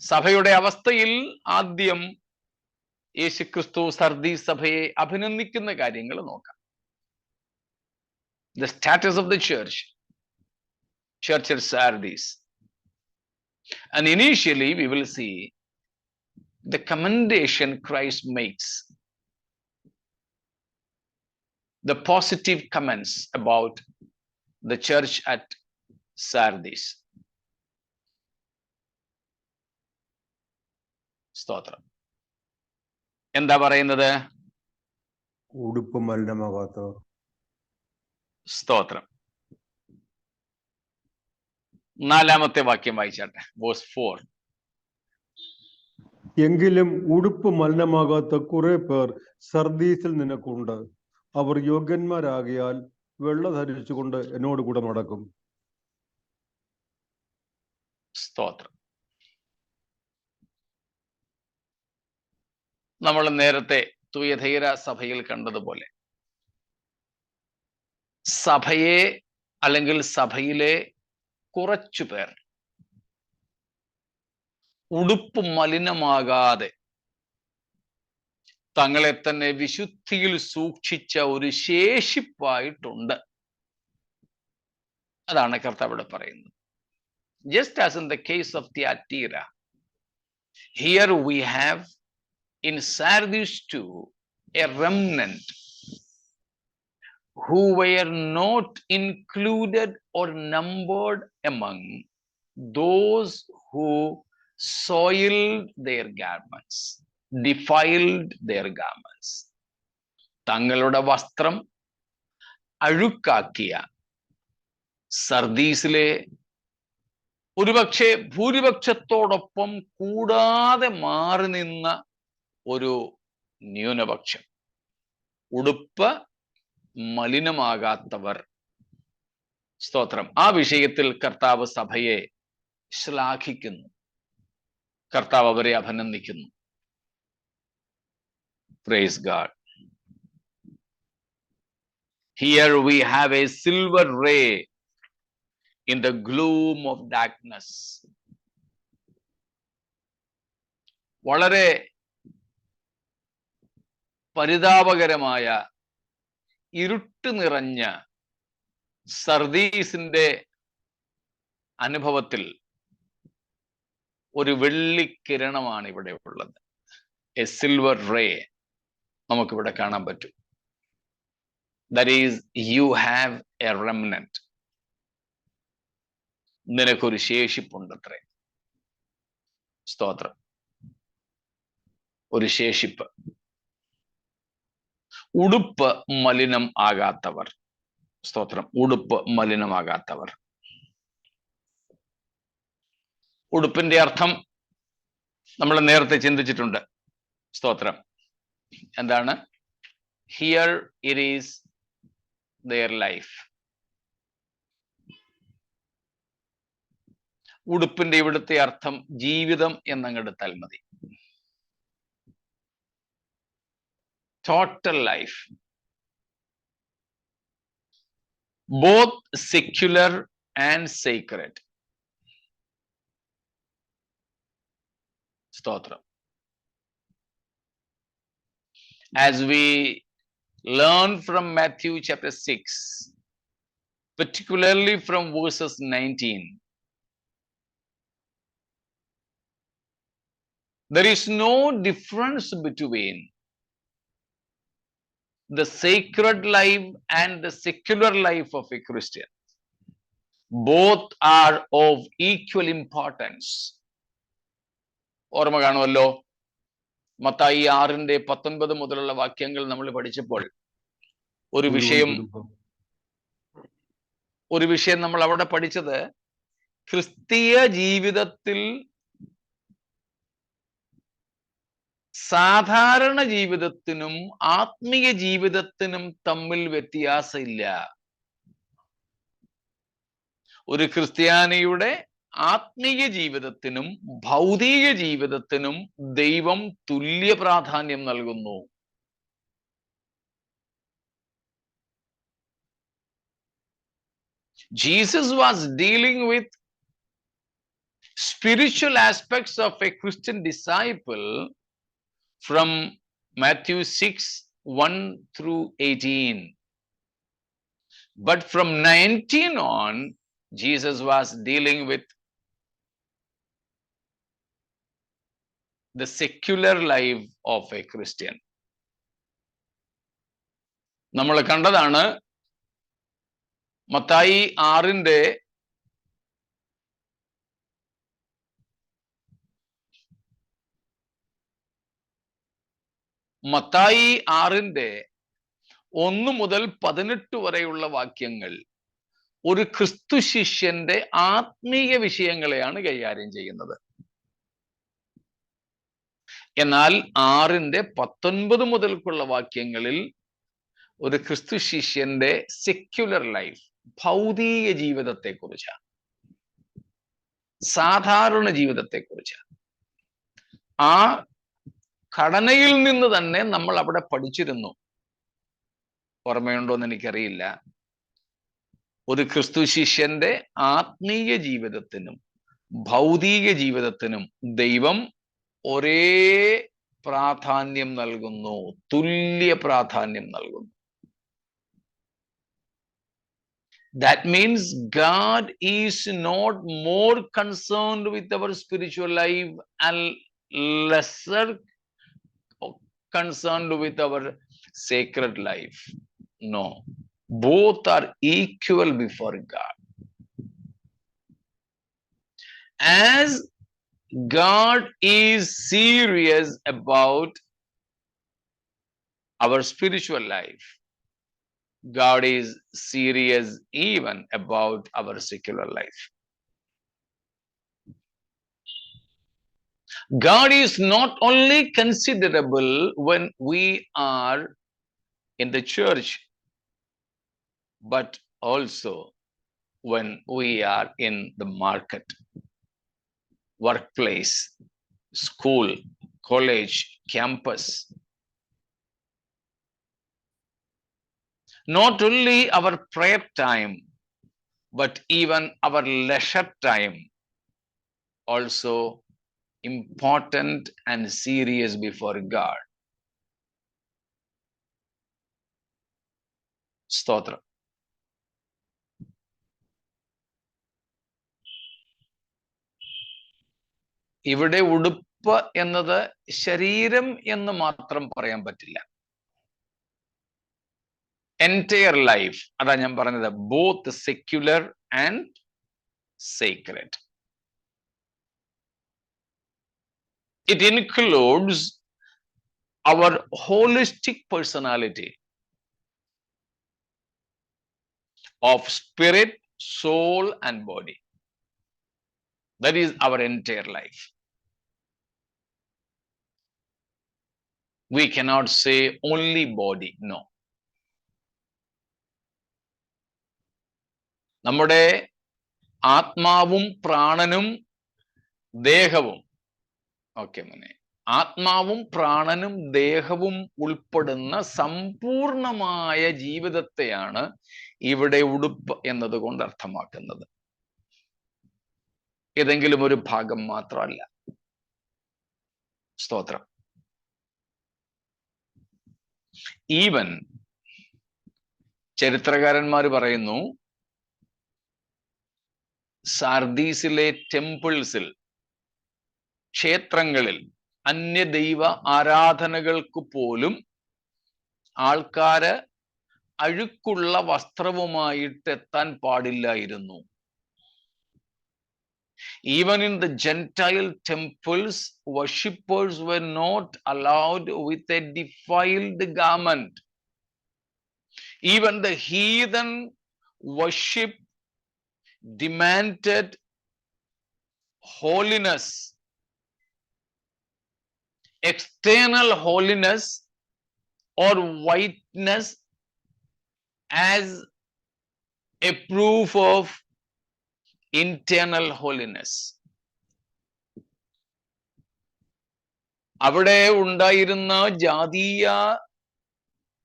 സഭയുടെ അവസ്ഥയിൽ ആദ്യം യേശുക്രിസ്തു സർദീസ് സഭയെ അഭിനന്ദിക്കുന്ന കാര്യങ്ങൾ നോക്കാം. The status of the church at Sardis. And initially we will see the commendation Christ makes, the positive comments about the church at Sardis. സ്തോത്രം. എന്താ പറയുന്നത്? ഉടുപ്പ് മലിനമാകാത്തവർ. സ്തോത്രം. 4-ാമത്തെ വാക്യം വായിച്ചാട്ടെ, വേഴ്സ് 4. എങ്കിലും ഉടുപ്പ് മലിനമാകാത്ത കുറെ പേർ സർദീസിൽ നിനക്കുണ്ട്. അവർ യോഗ്യന്മാരാകിയാൽ വെള്ള ധരിച്ചുകൊണ്ട് എന്നോട് കൂടെ നടക്കും. സ്തോത്രം. നമ്മൾ നേരത്തെ തുയഥൈര സഭയിൽ കണ്ടതുപോലെ സഭയെ അല്ലെങ്കിൽ സഭയിലെ കുറച്ചു പേർ ഉടുപ്പ് മലിനമാകാതെ തങ്ങളെ തന്നെ വിശുദ്ധിയിൽ സൂക്ഷിച്ച ഒരു ശേഷിപ്പായിട്ടുണ്ട്. അതാണ് കർത്താവ് ഇവിടെ പറയുന്നത്. Just as in the case of Thyatira, here we have in Sardis too a remnant who were not included or numbered among those who soiled their garments, defiled their garments. തങ്ങളുടെ വസ്ത്രം അഴുക്കാക്കിയ സർദീസിലെ ഒരുപക്ഷെ ഭൂരിപക്ഷത്തോടൊപ്പം കൂടാതെ മാറി നിന്ന ഒരു ന്യൂനപക്ഷം, ഉടുപ്പ് മലിനമാകാത്തവർ. സ്തോത്രം. ആ വിഷയത്തിൽ കർത്താവ് സഭയെ ശ്ലാഘിക്കുന്നു, കർത്താവ് അവരെ അഭിനന്ദിക്കുന്നു. Praise God. Here we have a silver ray in the gloom of darkness. വളരെ പരിതാപകരമായ ഇരുട്ട് നിറഞ്ഞ സർദീസിന്റെ അനുഭവത്തിൽ ഒരു വെള്ളിക്കിരണമാണ് ഇവിടെ ഉള്ളത്. എ സിൽവർ റേ നമുക്കിവിടെ കാണാൻ പറ്റും. That is you have A remnant. നിനക്കൊരു ശേഷിപ്പുണ്ടത്രേ. സ്തോത്രം. ഒരു ശേഷിപ്പ്. ഉടുപ്പ് മലിനം ആകാത്തവർ. സ്തോത്രം. ഉടുപ്പ് മലിനമാകാത്തവർ. ഉടുപ്പിന്റെ അർത്ഥം നമ്മൾ നേരത്തെ ചിന്തിച്ചിട്ടുണ്ട്. സ്തോത്രം. എന്താണ്? Here it is their life. ഉടുപ്പിന്റെ ഇവിടുത്തെ അർത്ഥം ജീവിതം എന്നങ്ങെടുത്താൽ മതി. Total life, both secular and Sacred. സ്തോത്രം. As we learn from Matthew chapter 6, particularly from verses 19, there is no difference between the sacred life and the secular life of a Christian. Both are of equal importance. ഓർമ്മ കാണുമല്ലോ, മത്തായി 6:19 മുതലുള്ള വാക്യങ്ങൾ നമ്മൾ പഠിച്ചപ്പോൾ ഒരു വിഷയം നമ്മൾ അവിടെ പഠിച്ചത്, ക്രിസ്തീയ ജീവിതത്തിൽ സാധാരണ ജീവിതത്തിനും ആത്മീയ ജീവിതത്തിനും തമ്മിൽ വ്യത്യാസമില്ല. ഒരു ക്രിസ്ത്യാനിയുടെ ആത്മീയ ജീവിതത്തിനും ഭൗതിക ജീവിതത്തിനും ദൈവം തുല്യ പ്രാധാന്യം നൽകുന്നു. Jesus was dealing with spiritual aspects of a Christian disciple from Matthew 6:1-18. But from 19 on, Jesus was dealing with the secular life of a Christian. നമ്മൾ കണ്ടതാണ് മത്തായി 6-ന്റെ മത്തായി 6-ന്റെ 1 മുതൽ 18 വരെയുള്ള വാക്യങ്ങൾ ഒരു ക്രിസ്തു ശിഷ്യന്റെ ആത്മീയ വിഷയങ്ങളെയാണ് കൈകാര്യം ചെയ്യുന്നത്. എന്നാൽ 6-ന്റെ 19 മുതൽക്കുള്ള വാക്യങ്ങളിൽ ഒരു ക്രിസ്തു ശിഷ്യന്റെ സെക്യുലർ ലൈഫ്, ഭൗതിക ജീവിതത്തെക്കുറിച്ചാണ്, സാധാരണ ജീവിതത്തെക്കുറിച്ചാണ്. ആ ഘടനയിൽ നിന്ന് തന്നെ നമ്മൾ അവിടെ പഠിച്ചിരുന്നു. ഓർമ്മയുണ്ടോ എന്ന് എനിക്കറിയില്ല. ഒരു ക്രിസ്തു ശിഷ്യന്റെ ആത്മീയ ജീവിതത്തിനും ഭൗതിക ജീവിതത്തിനും ദൈവം ഒരേ പ്രാധാന്യം നൽകുന്നു, തുല്യ പ്രാധാന്യം നൽകുന്നു. That means God is not more concerned with our spiritual life and lesser concerned with our sacred life. No, both are equal before God. As God is serious about our spiritual life, God is serious even about our secular life. God is not only considerable when we are in the church, but also when we are in the market, workplace, school, college, campus. Not only our prayer time, but even our leisure time also important and serious before God. സ്തോത്രം. ഇവിടെ ഉടുപ്പ് എന്നത് ശരീരം എന്ന് മാത്രം പറയാൻ പറ്റില്ല. Entire life, അതാ ഞാൻ പറഞ്ഞത്, both secular and Sacred. It includes our holistic personality of spirit, soul, and body. That is our entire life. We cannot say only body, no. നമ്മുടെ ആത്മാവും പ്രാണനും ദേഹവും, ഓക്കെ മോനെ, ആത്മാവും പ്രാണനും ദേഹവും ഉൾപ്പെടുന്ന സമ്പൂർണമായ ജീവിതത്തെയാണ് ഇവിടെ ഉടുപ്പ് എന്നതുകൊണ്ട് അർത്ഥമാക്കുന്നത്. ഏതെങ്കിലും ഒരു ഭാഗം മാത്രമല്ല. സ്തോത്രം. ഈവൻ ചരിത്രകാരന്മാർ പറയുന്നു, സാർദീസിലെ ടെമ്പിൾസിൽ, ക്ഷേത്രങ്ങളിൽ, അന്യദൈവ ആരാധനകൾക്ക് പോലും ആൾക്കാര് അഴുക്കുള്ള വസ്ത്രവുമായിട്ട് എത്താൻ പാടില്ലായിരുന്നു. Even in the Gentile temples, worshippers were not allowed with a defiled garment. Even the heathen worship demanded holiness, external holiness or whiteness as a proof of internal holiness. അവിടെ ഉണ്ടായിരുന്ന ജാതീയ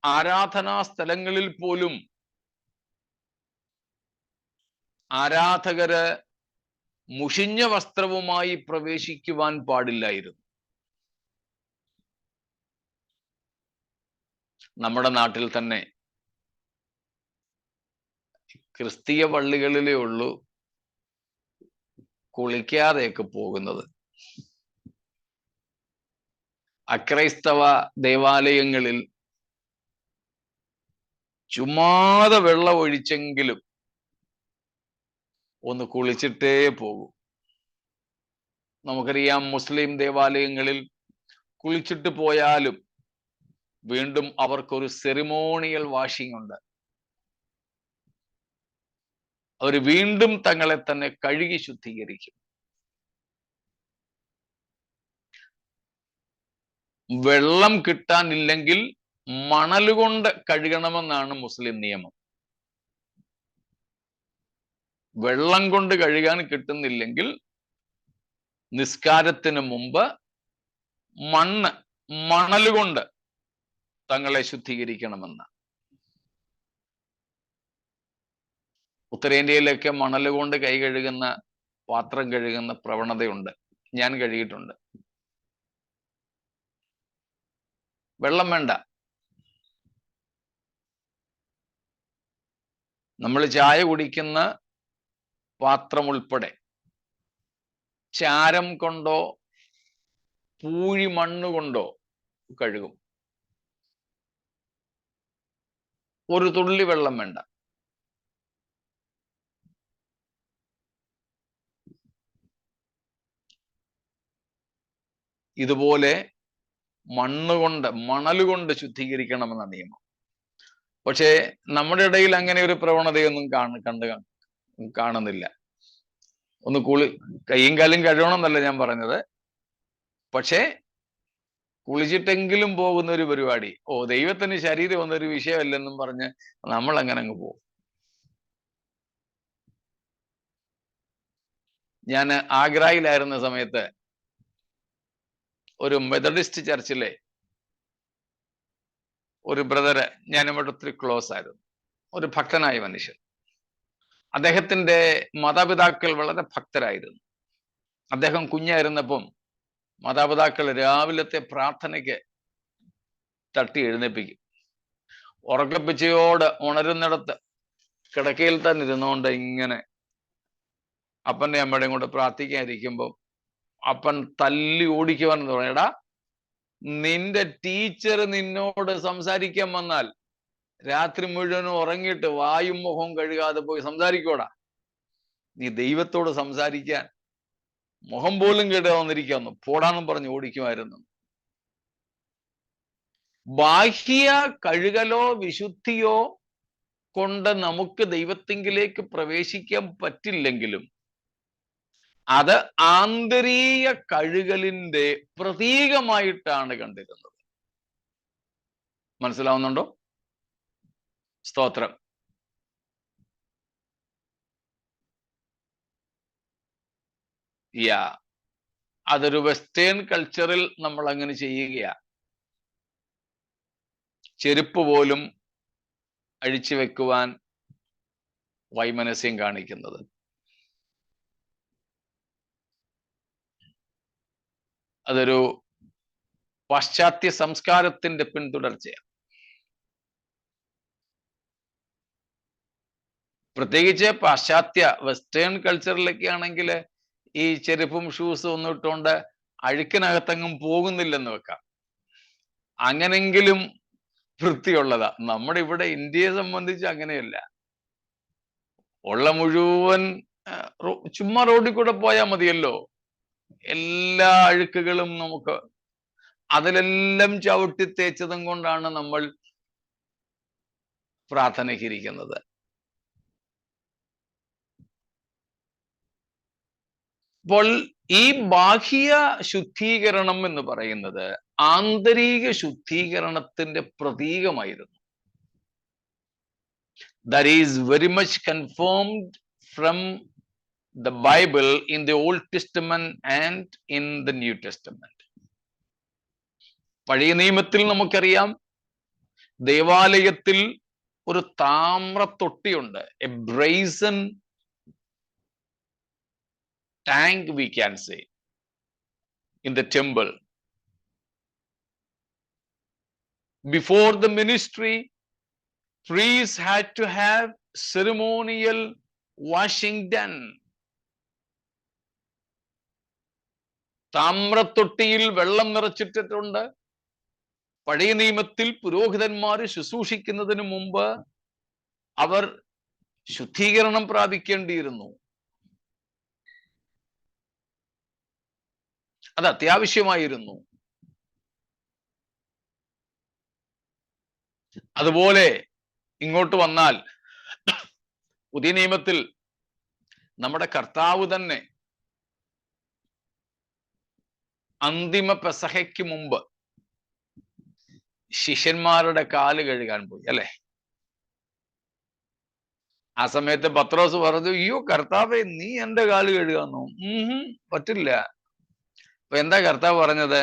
ആരാധനാ സ്ഥലങ്ങളിൽ പോലും ആരാധകര് മുഷിഞ്ഞ വസ്ത്രവുമായി പ്രവേശിക്കുവാൻ പാടില്ലായിരുന്നു. നമ്മുടെ നാട്ടിൽ തന്നെ ക്രിസ്തീയ പള്ളികളിലേ ഉള്ളൂ കുളിക്കാതെയൊക്കെ പോകുന്നത്. അക്രൈസ്തവ ദേവാലയങ്ങളിൽ ചുമ്മാതെ വെള്ളം ഒഴിച്ചെങ്കിലും ഒന്ന് കുളിച്ചിട്ടേ പോകൂ. നമുക്കറിയാം, മുസ്ലിം ദേവാലയങ്ങളിൽ കുളിച്ചിട്ട് പോയാലും വീണ്ടും അവർക്കൊരു സെറിമോണിയൽ വാഷിംഗ് ഉണ്ട്. അവർ വീണ്ടും തങ്ങളെ തന്നെ കഴുകി ശുദ്ധീകരിക്കും. വെള്ളം കിട്ടാനില്ലെങ്കിൽ മണലുകൊണ്ട് കഴുകണമെന്നാണ് മുസ്ലിം നിയമം. വെള്ളം കൊണ്ട് കഴുകാൻ കിട്ടുന്നില്ലെങ്കിൽ നിസ്കാരത്തിന് മുമ്പ് മണലുകൊണ്ട് തങ്ങളെ ശുദ്ധീകരിക്കണമെന്ന്. ഉത്തരേന്ത്യയിലൊക്കെ മണൽ കൊണ്ട് കൈ കഴുകുന്ന, പാത്രം കഴുകുന്ന പ്രവണതയുണ്ട്. ഞാൻ കഴുകിയിട്ടുണ്ട്. വെള്ളം വേണ്ട. നമ്മൾ ചായ കുടിക്കുന്ന പാത്രം ഉൾപ്പെടെ ചാരം കൊണ്ടോ പൂഴി മണ്ണുകൊണ്ടോ കഴുകും. ഒരു തുള്ളി വെള്ളം വേണ്ട. ഇതുപോലെ മണലുകൊണ്ട് ശുദ്ധീകരിക്കണമെന്ന നിയമം. പക്ഷേ നമ്മുടെ ഇടയിൽ അങ്ങനെ ഒരു പ്രവണതയൊന്നും കാണുന്നില്ല. ഒന്ന് കൈയും കാലും കഴുകണം എന്നല്ല ഞാൻ പറഞ്ഞത്. പക്ഷേ കുളിച്ചിട്ടെങ്കിലും പോകുന്ന ഒരു പരിപാടി, ദൈവത്തിന് ശരീരം ഒന്നൊരു വിഷയമല്ലെന്നും പറഞ്ഞ് നമ്മൾ അങ്ങനെ അങ്ങ് പോകും. ഞാൻ ആഗ്രായിലായിരുന്ന സമയത്ത് ഒരു മെത്തഡിസ്റ്റ് ചർച്ചിലെ ഒരു ബ്രദറ്, ഞാനുമായിട്ട് ഒത്തിരി ക്ലോസ് ആയിരുന്നു, ഒരു ഭക്തനായ മനുഷ്യൻ. അദ്ദേഹത്തിന്റെ മാതാപിതാക്കൾ വളരെ ഭക്തരായിരുന്നു. അദ്ദേഹം കുഞ്ഞായിരുന്നപ്പം മാതാപിതാക്കൾ രാവിലത്തെ പ്രാർത്ഥനയ്ക്ക് തട്ടി എഴുന്നേപ്പിക്കും. ഉറക്കപ്പിച്ചയോട് ഉണരുന്നിടത്ത് കിടക്കയിൽ തന്നെ ഇരുന്നുകൊണ്ട് ഇങ്ങനെ അപ്പൻ്റെ അമ്മയുടെയും കൂടെ പ്രാർത്ഥിക്കാനിരിക്കുമ്പോൾ അപ്പൻ തല്ലി ഓടിക്കുവാനെന്ന് പറഞ്ഞടാ, നിന്റെ ടീച്ചർ നിന്നോട് സംസാരിക്കാൻ വന്നാൽ രാത്രി മുഴുവനും ഉറങ്ങിയിട്ട് വായും മുഖവും കഴുകാതെ പോയി സംസാരിക്കോടാ. നീ ദൈവത്തോട് സംസാരിക്കാൻ മുഖം പോലും കഴുകാതെ വന്നിരിക്കാന്നു, പോടാന്നും പറഞ്ഞ് ഓടിക്കുമായിരുന്നു. ബാഹ്യ കഴുകലോ വിശുദ്ധിയോ കൊണ്ട് നമുക്ക് ദൈവത്തിങ്കിലേക്ക് പ്രവേശിക്കാൻ പറ്റില്ലെങ്കിലും അത് ആന്തരിക കഴുകലിന്റെ പ്രതീകമായിട്ടാണ് കണ്ടിരുന്നത്. മനസ്സിലാവുന്നുണ്ടോ? സ്തോത്രം. അതൊരു വെസ്റ്റേൺ കൾച്ചറിൽ നമ്മൾ അങ്ങനെ ചെയ്യുകയാ. ചെരുപ്പ് പോലും അഴിച്ചു വെക്കുവാൻ വൈമനസ്യം കാണിക്കുന്നത്. അതൊരു പാശ്ചാത്യ സംസ്കാരത്തിന്റെ പിന്തുടർച്ചയാണ്. പ്രത്യേകിച്ച് പാശ്ചാത്യ വെസ്റ്റേൺ കൾച്ചറിലൊക്കെ ആണെങ്കിൽ ഈ ചെരുപ്പും ഷൂസും ഒന്നും ഇട്ടുകൊണ്ട് അഴുക്കിനകത്തെങ്ങും പോകുന്നില്ലെന്ന് വെക്കാം. അങ്ങനെങ്കിലും വൃത്തിയുള്ളതാ. നമ്മുടെ ഇവിടെ ഇന്ത്യയെ സംബന്ധിച്ച് അങ്ങനെയല്ല. ഉള്ള മുഴുവൻ ചുമ്മാ റോഡിൽ കൂടെ പോയാൽ മതിയല്ലോ, എല്ലാ അഴുക്കുകളും നമുക്ക് അതിലെല്ലാം ചവിട്ടി തേച്ചതും കൊണ്ടാണ് നമ്മൾ പ്രാർത്ഥനയ്ക്കിരിക്കുന്നത്. അപ്പോൾ ഈ ബാഹ്യ ശുദ്ധീകരണം എന്ന് പറയുന്നത് ആന്തരിക ശുദ്ധീകരണത്തിന്റെ പ്രതീകമായിരുന്നു. That is very much confirmed from the Bible in the Old Testament and in the New Testament. പഴയ നിയമത്തിൽ നമുക്കറിയാം ദേവാലയത്തിൽ ഒരു താമ്ര തൊട്ടിയുണ്ട്. A brazen tank we can say in the temple. Before the ministry, priests had to have ceremonial washing done. താമ്രത്തൊട്ടിയിൽ വെള്ളം നിറച്ചിട്ടിട്ടുണ്ട്. പഴയ നിയമത്തിൽ പുരോഹിതന്മാർ ശുശ്രൂഷിക്കുന്നതിന് മുമ്പ് അവർ ശുദ്ധീകരണം പ്രാപിക്കേണ്ടിയിരുന്നു. അത് അത്യാവശ്യമായിരുന്നു. അതുപോലെ ഇങ്ങോട്ട് വന്നാൽ പുതിയ നിയമത്തിൽ നമ്മുടെ കർത്താവ് തന്നെ അന്തിമ പെസഹയ്ക്ക് മുമ്പ് ശിഷ്യന്മാരുടെ കാല് കഴുകാൻ പോയി, അല്ലെ? ആ സമയത്ത് പത്രോസ് പറഞ്ഞു, അയ്യോ കർത്താവേ, നീ എന്റെ കാല് കഴുകാന്നോ? പറ്റില്ല. അപ്പൊ എന്താ കർത്താവ് പറഞ്ഞത്?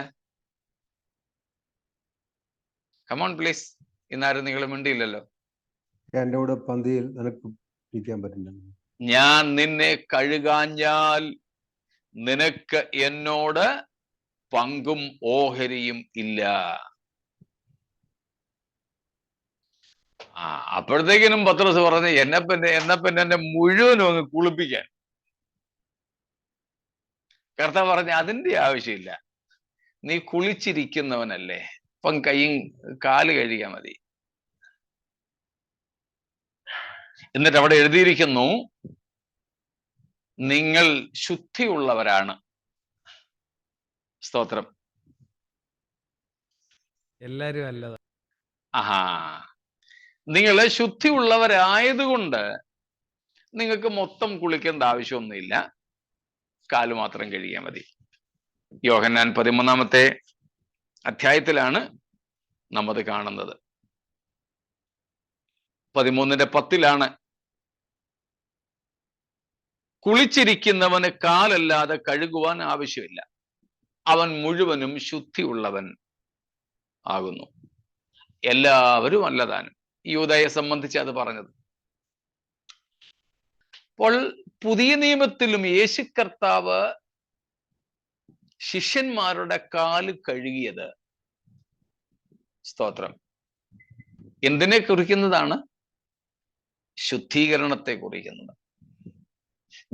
Come on please. ഇന്നാരും നിങ്ങൾ മിണ്ടിയില്ലല്ലോ. എന്റെ കൂടെ പന്തിയിൽ നിനക്ക് ഇരിക്കാൻ പറ്റില്ല. ഞാൻ നിന്നെ കഴുകാഞ്ഞാൽ നിനക്ക് എന്നോട് പങ്കും ഓഹരിയും ഇല്ല. അപ്പോഴത്തേക്കിനും പത്രോസ് പറഞ്ഞ് എന്നെ മുഴുവനും അങ്ങ് കുളിപ്പിക്കാൻ. കർത്താവ് പറഞ്ഞ അതിന്റെ ആവശ്യമില്ല, നീ കുളിച്ചിരിക്കുന്നവനല്ലേ, ഇപ്പം കൈയും കാല് കഴുകിയാൽ മതി. എന്നിട്ട് അവിടെ എഴുതിയിരിക്കുന്നു, നിങ്ങൾ ശുദ്ധിയുള്ളവരാണ്. സ്തോത്രം. എല്ലാരും അല്ലതാ. നിങ്ങൾ ശുദ്ധിയുള്ളവരായതുകൊണ്ട് നിങ്ങൾക്ക് മൊത്തം കുളിക്കേണ്ട ആവശ്യമൊന്നുമില്ല, കാല് മാത്രം കഴുകിയാൽ മതി. യോഹന്നാൻ 13-ാമത്തെ അധ്യായത്തിലാണ് നമ്മത് കാണുന്നത്. 13:10 കുളിച്ചിരിക്കുന്നവന് കാലല്ലാതെ കഴുകുവാൻ ആവശ്യമില്ല, അവൻ മുഴുവനും ശുദ്ധിയുള്ളവൻ ആകുന്നു. എല്ലാവരും അല്ലതാനും. യൂദയെ സംബന്ധിച്ച് അത് പറഞ്ഞത്. അപ്പോൾ പുതിയ നിയമത്തിലും യേശു കർത്താവ് ശിഷ്യന്മാരുടെ കാല് കഴുകിയത്, സ്തോത്രം, എന്തിനെ കുറിക്കുന്നതാണ്? ശുദ്ധീകരണത്തെ കുറിക്കുന്നത്.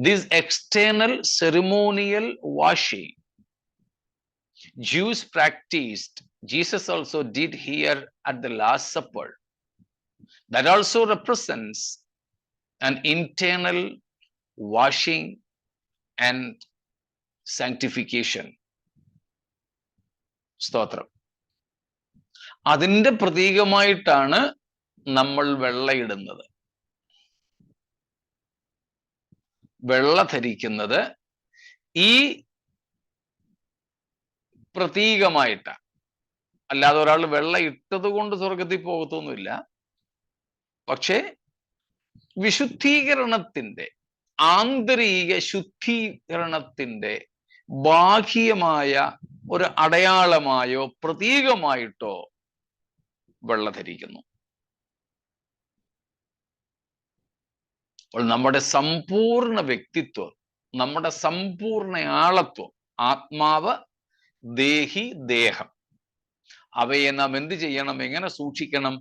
This external ceremonial washing Jews practiced, Jesus also did here at the Last Supper. That also represents an internal washing and sanctification. സ്തോത്രം. അതിൻ്റെ പ്രതീകമായിട്ടാണ് നമ്മൾ വെള്ളയിടുന്നത്, വെള്ള ധരിക്കുന്നത് ഈ പ്രതീകമായിട്ടാണ്. അല്ലാതെ ഒരാൾ വെള്ള ഇട്ടത് കൊണ്ട് സ്വർഗത്തിൽ പോകത്തൊന്നുമില്ല. പക്ഷേ വിശുദ്ധീകരണത്തിന്റെ, ആന്തരിക ശുദ്ധീകരണത്തിന്റെ ബാഹ്യമായ ഒരു അടയാളമായോ പ്രതീകമായിട്ടോ വെള്ള ധരിക്കുന്നു. അപ്പോൾ നമ്മുടെ സമ്പൂർണ്ണ വ്യക്തിത്വം, നമ്മുടെ സമ്പൂർണ്ണ ആളത്വം, ആത്മാവ്, ദേഹി, ദേഹം, അവയെ നാം എന്ത് ചെയ്യണം? എങ്ങനെ സൂക്ഷിക്കണം?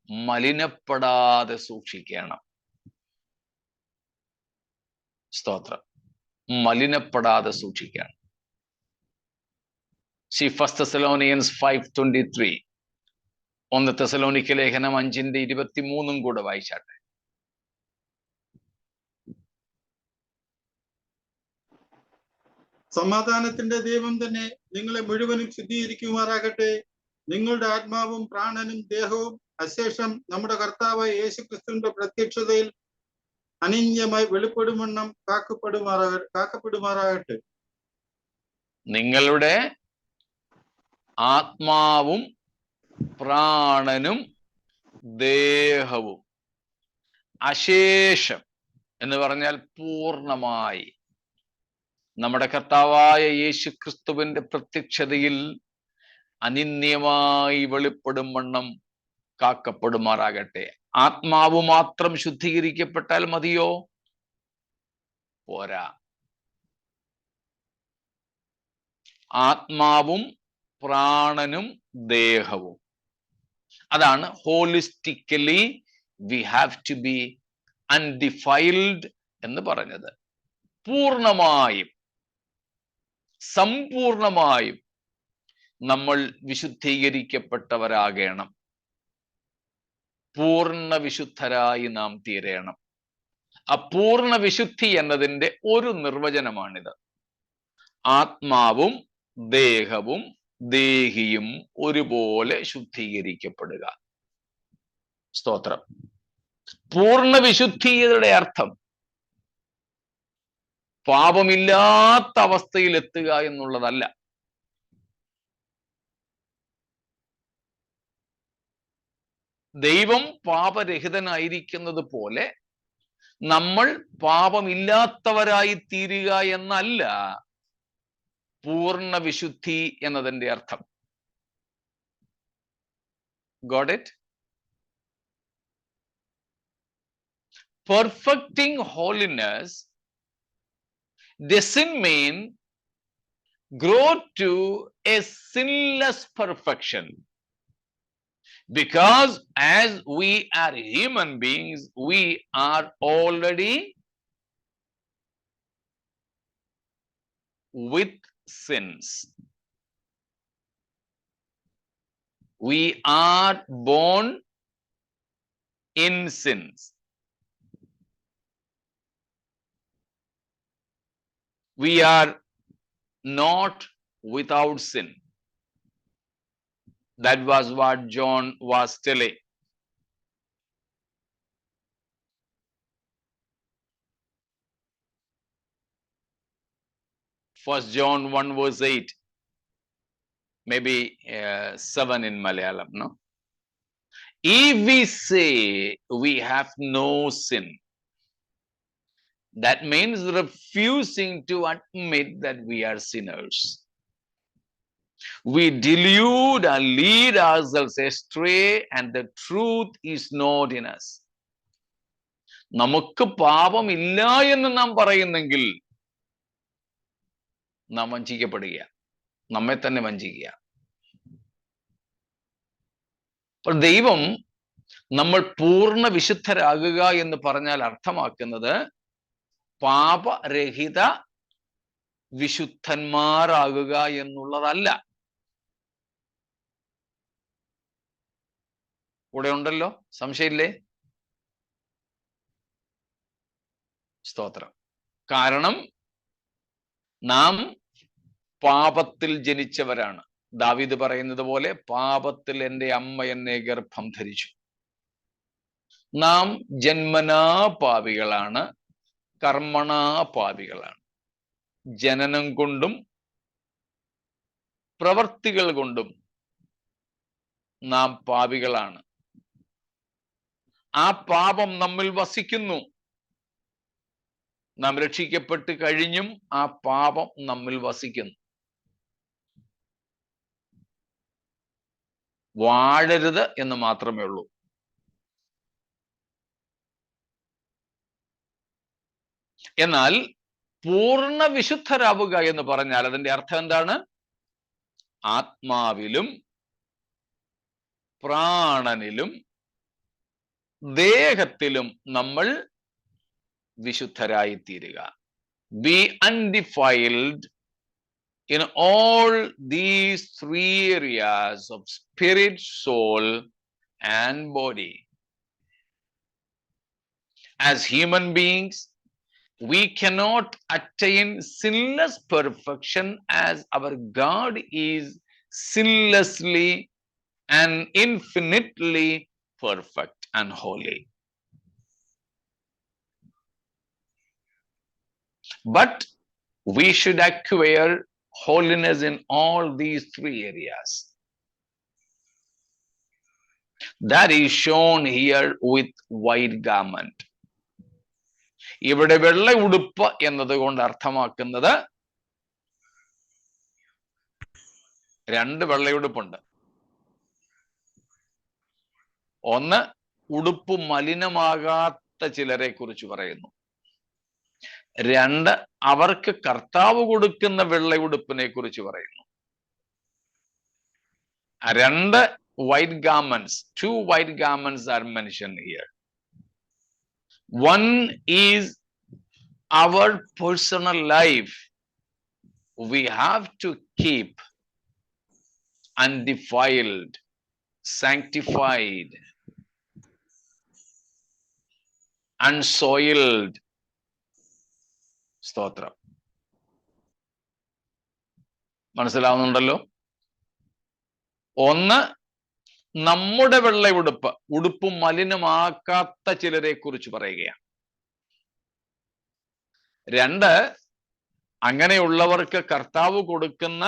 മലിനപ്പെടാതെ സൂക്ഷിക്കണം. സ്തോത്രം. മലിനപ്പെടാതെ സൂക്ഷിക്കണം. ഫസ്റ്റ് തെസ്സലോനിയൻസ് 5:23, 1 തെസ്സലോനിക്ക ലേഖനം 5:23 കൂടെ വായിച്ചാട്ടെ. സമാധാനത്തിന്റെ ദൈവം തന്നെ നിങ്ങളെ മുഴുവനും ശുദ്ധീകരിക്കുമാറാകട്ടെ. നിങ്ങളുടെ ആത്മാവും പ്രാണനും ദേഹവും അശേഷം നമ്മുടെ കർത്താവായ യേശുക്രിസ്തുവിന്റെ പ്രത്യക്ഷതയിൽ അനിന്യമായി വെളിപ്പെടുമണ്ണം കാക്കപ്പെടുമാറാകട്ടെ. നിങ്ങളുടെ ആത്മാവും പ്രാണനും ദേഹവും അശേഷം എന്ന് പറഞ്ഞാൽ പൂർണ്ണമായി നമ്മുടെ കർത്താവായ യേശു ക്രിസ്തുവിന്റെ പ്രത്യക്ഷതയിൽ അനിന്യമായി വെളിപ്പെടും വണ്ണം കാക്കപ്പെടുമാറാകട്ടെ. ആത്മാവ് മാത്രം ശുദ്ധീകരിക്കപ്പെട്ടാൽ മതിയോ? പോരാ. ആത്മാവും പ്രാണനും ദേഹവും. അതാണ് holistically we have to be undefiled എന്ന് പറഞ്ഞത്. പൂർണ്ണമായും സമ്പൂർണമായും നമ്മൾ വിശുദ്ധീകരിക്കപ്പെട്ടവരാകണം. പൂർണ്ണ വിശുദ്ധരായി നാം തീരണം. അപൂർണ വിശുദ്ധി എന്നതിൻ്റെ ഒരു നിർവചനമാണിത്. ആത്മാവും ദേഹവും ദേഹിയും ഒരുപോലെ ശുദ്ധീകരിക്കപ്പെടുക. സ്തോത്രം. പൂർണ്ണ വിശുദ്ധിയുടെ അർത്ഥം പാപമില്ലാത്ത അവസ്ഥയിൽ എത്തുക എന്നുള്ളതല്ല. ദൈവം പാപരഹിതനായിരിക്കുന്നത് പോലെ നമ്മൾ പാപമില്ലാത്തവരായി തീരുക എന്നല്ല പൂർണ്ണ വിശുദ്ധി എന്നതിൻ്റെ അർത്ഥം. Got it? Perfecting holiness doesn't mean grow to a sinless perfection, because as we are human beings, we are already with sins. We are born in sins. We are not without sin. That was what John was telling. First John 1 verse 8, maybe 7 in Malayalam, no? If we say we have no sin, that means refusing to admit that we are sinners. We delude and lead ourselves astray, and the truth is not in us. നമുക്ക് പാപമില്ല എന്ന് നാം പറയുന്നെങ്കിൽ നാം വഞ്ചിക്കപ്പെടുക, നമ്മെ തന്നെ വഞ്ചിക്കുക. അപ്പോൾ ദൈവം നമ്മൾ പൂർണ്ണ വിശുദ്ധരാകുക എന്ന് പറഞ്ഞാൽ അർത്ഥമാക്കുന്നത് പാപരഹിത വിശുദ്ധന്മാരാകുക എന്നുള്ളതല്ല. കൂടെ ഉണ്ടല്ലോ, സംശയമില്ലേ? സ്തോത്രം. കാരണം നാം പാപത്തിൽ ജനിച്ചവരാണ്. ദാവീദ് പറയുന്നത് പോലെ പാപത്തിൽ എൻ്റെ അമ്മ എന്നെ ഗർഭം ധരിച്ചു. നാം ജന്മനാ പാപികളാണ്, കർമ്മണാ പാപികളാണ്. ജനനം കൊണ്ടും പ്രവർത്തികൾ കൊണ്ടും നാം പാപികളാണ്. ആ പാപം നമ്മിൽ വസിക്കുന്നു. നാം രക്ഷിക്കപ്പെട്ട് കഴിഞ്ഞും ആ പാപം നമ്മിൽ വസിക്കുന്നു. വാഴരുത് എന്ന് മാത്രമേ ഉള്ളൂ. എന്നാൽ പൂർണ്ണ വിശുദ്ധരാവുക എന്ന് പറഞ്ഞാൽ അതിന്റെ അർത്ഥം എന്താണ്? ആത്മാവിലും പ്രാണനിലും ദേഹത്തിലും നമ്മൾ വിശുദ്ധരായി തീരുക. Be undefiled in all these three areas of spirit, soul, and body. As human beings, we cannot attain sinless perfection as our God is sinlessly and infinitely perfect and holy. But we should acquire holiness in all these three areas. That is shown here with white garment. ഇവിടെ വെള്ള ഉടുപ്പ് എന്നതുകൊണ്ട് അർത്ഥമാക്കുന്നത് രണ്ട് വെള്ളയുടുപ്പുണ്ട്. ഒന്ന്, ഉടുപ്പ് മലിനമാകാത്ത ചിലരെ കുറിച്ച് പറയുന്നു. രണ്ട്, അവർക്ക് കർത്താവ് കൊടുക്കുന്ന വെള്ളയുടുപ്പിനെ കുറിച്ച് പറയുന്നു. രണ്ട് white garments, two white garments are mentioned here. One is our personal life. We have to keep undefiled, sanctified, unsoiled. സ്തോത്രം. മനസ്സിലാവുന്നുണ്ടല്ലോ? ഒന്ന്, നമ്മുടെ വെള്ളയുടുപ്പ്, ഉടുപ്പ് മലിനമാക്കാത്ത ചിലരെ കുറിച്ച് പറയുകയാണ്. രണ്ട്, അങ്ങനെയുള്ളവർക്ക് കർത്താവ് കൊടുക്കുന്ന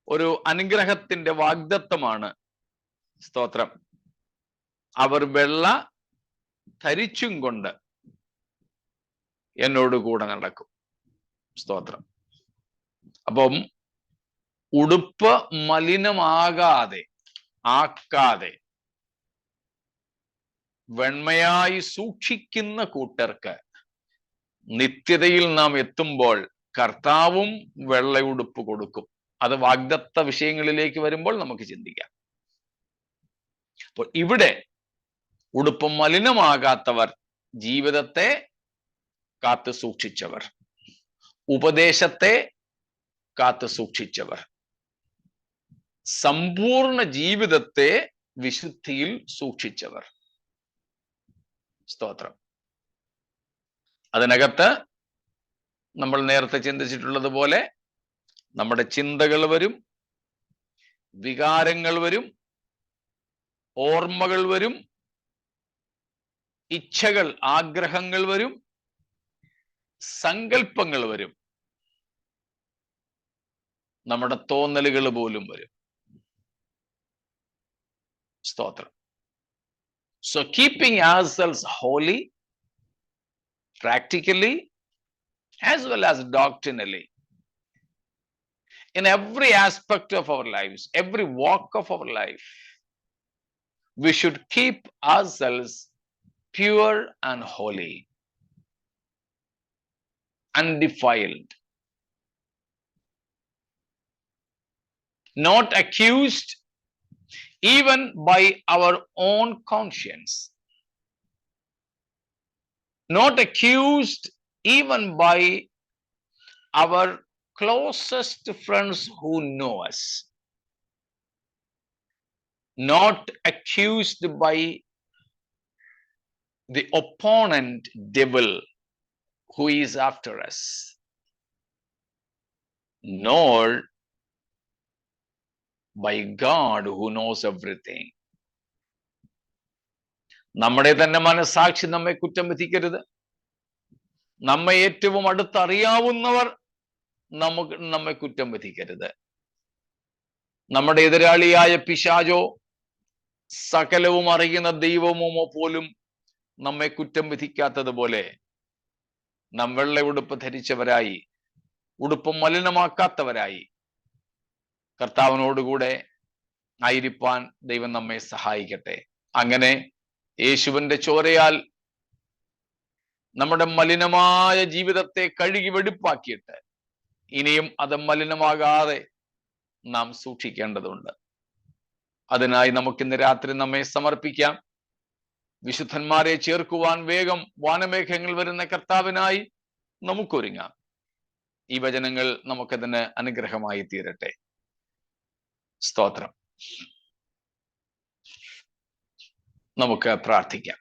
ഒരു അനുഗ്രഹത്തിന്റെ വാഗ്ദത്തമാണ്. സ്തോത്രം. അവർ വെള്ള ധരിച്ചും കൊണ്ട് എന്നോട് കൂടെ നടക്കും. സ്തോത്രം. അപ്പം ഉടുപ്പ് മലിനമാകാതെ ആക്കാതെ വെണ്മയായി സൂക്ഷിക്കുന്ന കൂട്ടർക്ക് നിത്യതയിൽ നാം എത്തുമ്പോൾ കർത്താവും വെള്ളയുടുപ്പ് കൊടുക്കും. അത് വാഗ്ദത്ത വിഷയങ്ങളിലേക്ക് വരുമ്പോൾ നമുക്ക് ചിന്തിക്കാം. അപ്പോൾ ഇവിടെ ഉടുപ്പ് മലിനമാകാത്തവർ, ജീവിതത്തെ കാത്തു സൂക്ഷിച്ചവർ, ഉപദേശത്തെ കാത്തു സൂക്ഷിച്ചവർ, സമ്പൂർണ്ണ ജീവിതത്തെ വിശുദ്ധിയിൽ സൂക്ഷിച്ചവർ. സ്തോത്രം. അതിനകത്ത് നമ്മൾ നേരത്തെ ചിന്തിച്ചിട്ടുള്ളത് പോലെ നമ്മുടെ ചിന്തകൾ വരും, വികാരങ്ങൾ വരും, ഓർമ്മകൾ വരും, ഇച്ഛകൾ, ആഗ്രഹങ്ങൾ വരും, സങ്കല്പങ്ങൾ വരും, നമ്മുടെ തോന്നലുകൾ പോലും വരും. സ്തോത്രം. So keeping ourselves holy, practically as well as doctrinally, in every aspect of our lives, every walk of our life, we should keep ourselves pure and holy, undefiled, not accused even by our own conscience, not accused even by our closest friends who know us, not accused by the opponent devil who is after us, nor by God who knows everything. നമ്മുടെ തന്നെ മനസാക്ഷി നമ്മെ കുറ്റം വിധിക്കരുത്. നമ്മെ ഏറ്റവും അടുത്തറിയാവുന്നവർ നമ്മെ കുറ്റം വിധിക്കരുത്. നമ്മുടെ എതിരാളിയായ പിശാചോ സകലവും അറിയുന്ന ദൈവമോ പോലും നമ്മെ കുറ്റം വിധിക്കാത്തതുപോലെ നാം വെള്ള ഉടുപ്പ് ധരിച്ചവരായി, ഉടുപ്പ് മലിനമാക്കാത്തവരായി കർത്താവിനോടുകൂടെ ആയിരിക്കാൻ ദൈവം നമ്മെ സഹായിക്കട്ടെ. അങ്ങനെ യേശുവിന്റെ ചോരയാൽ നമ്മുടെ മലിനമായ ജീവിതത്തെ കഴുകി വെടിപ്പാക്കിയിട്ട് ഇനിയും അത് മലിനമാകാതെ നാം സൂക്ഷിക്കേണ്ടതുണ്ട്. അതിനായി നമുക്കിന്ന് രാത്രി നമ്മെ സമർപ്പിക്കാം. വിശുദ്ധന്മാരെ ചേർക്കുവാൻ വേഗം വാനമേഘങ്ങൾ വരുന്ന കർത്താവിനായി നമുക്കൊരുങ്ങാം. ഈ വചനങ്ങൾ നമുക്കതിന് അനുഗ്രഹമായി തീരട്ടെ. സ്തോത്രം. നമുക്ക് പ്രാർത്ഥിക്കാം.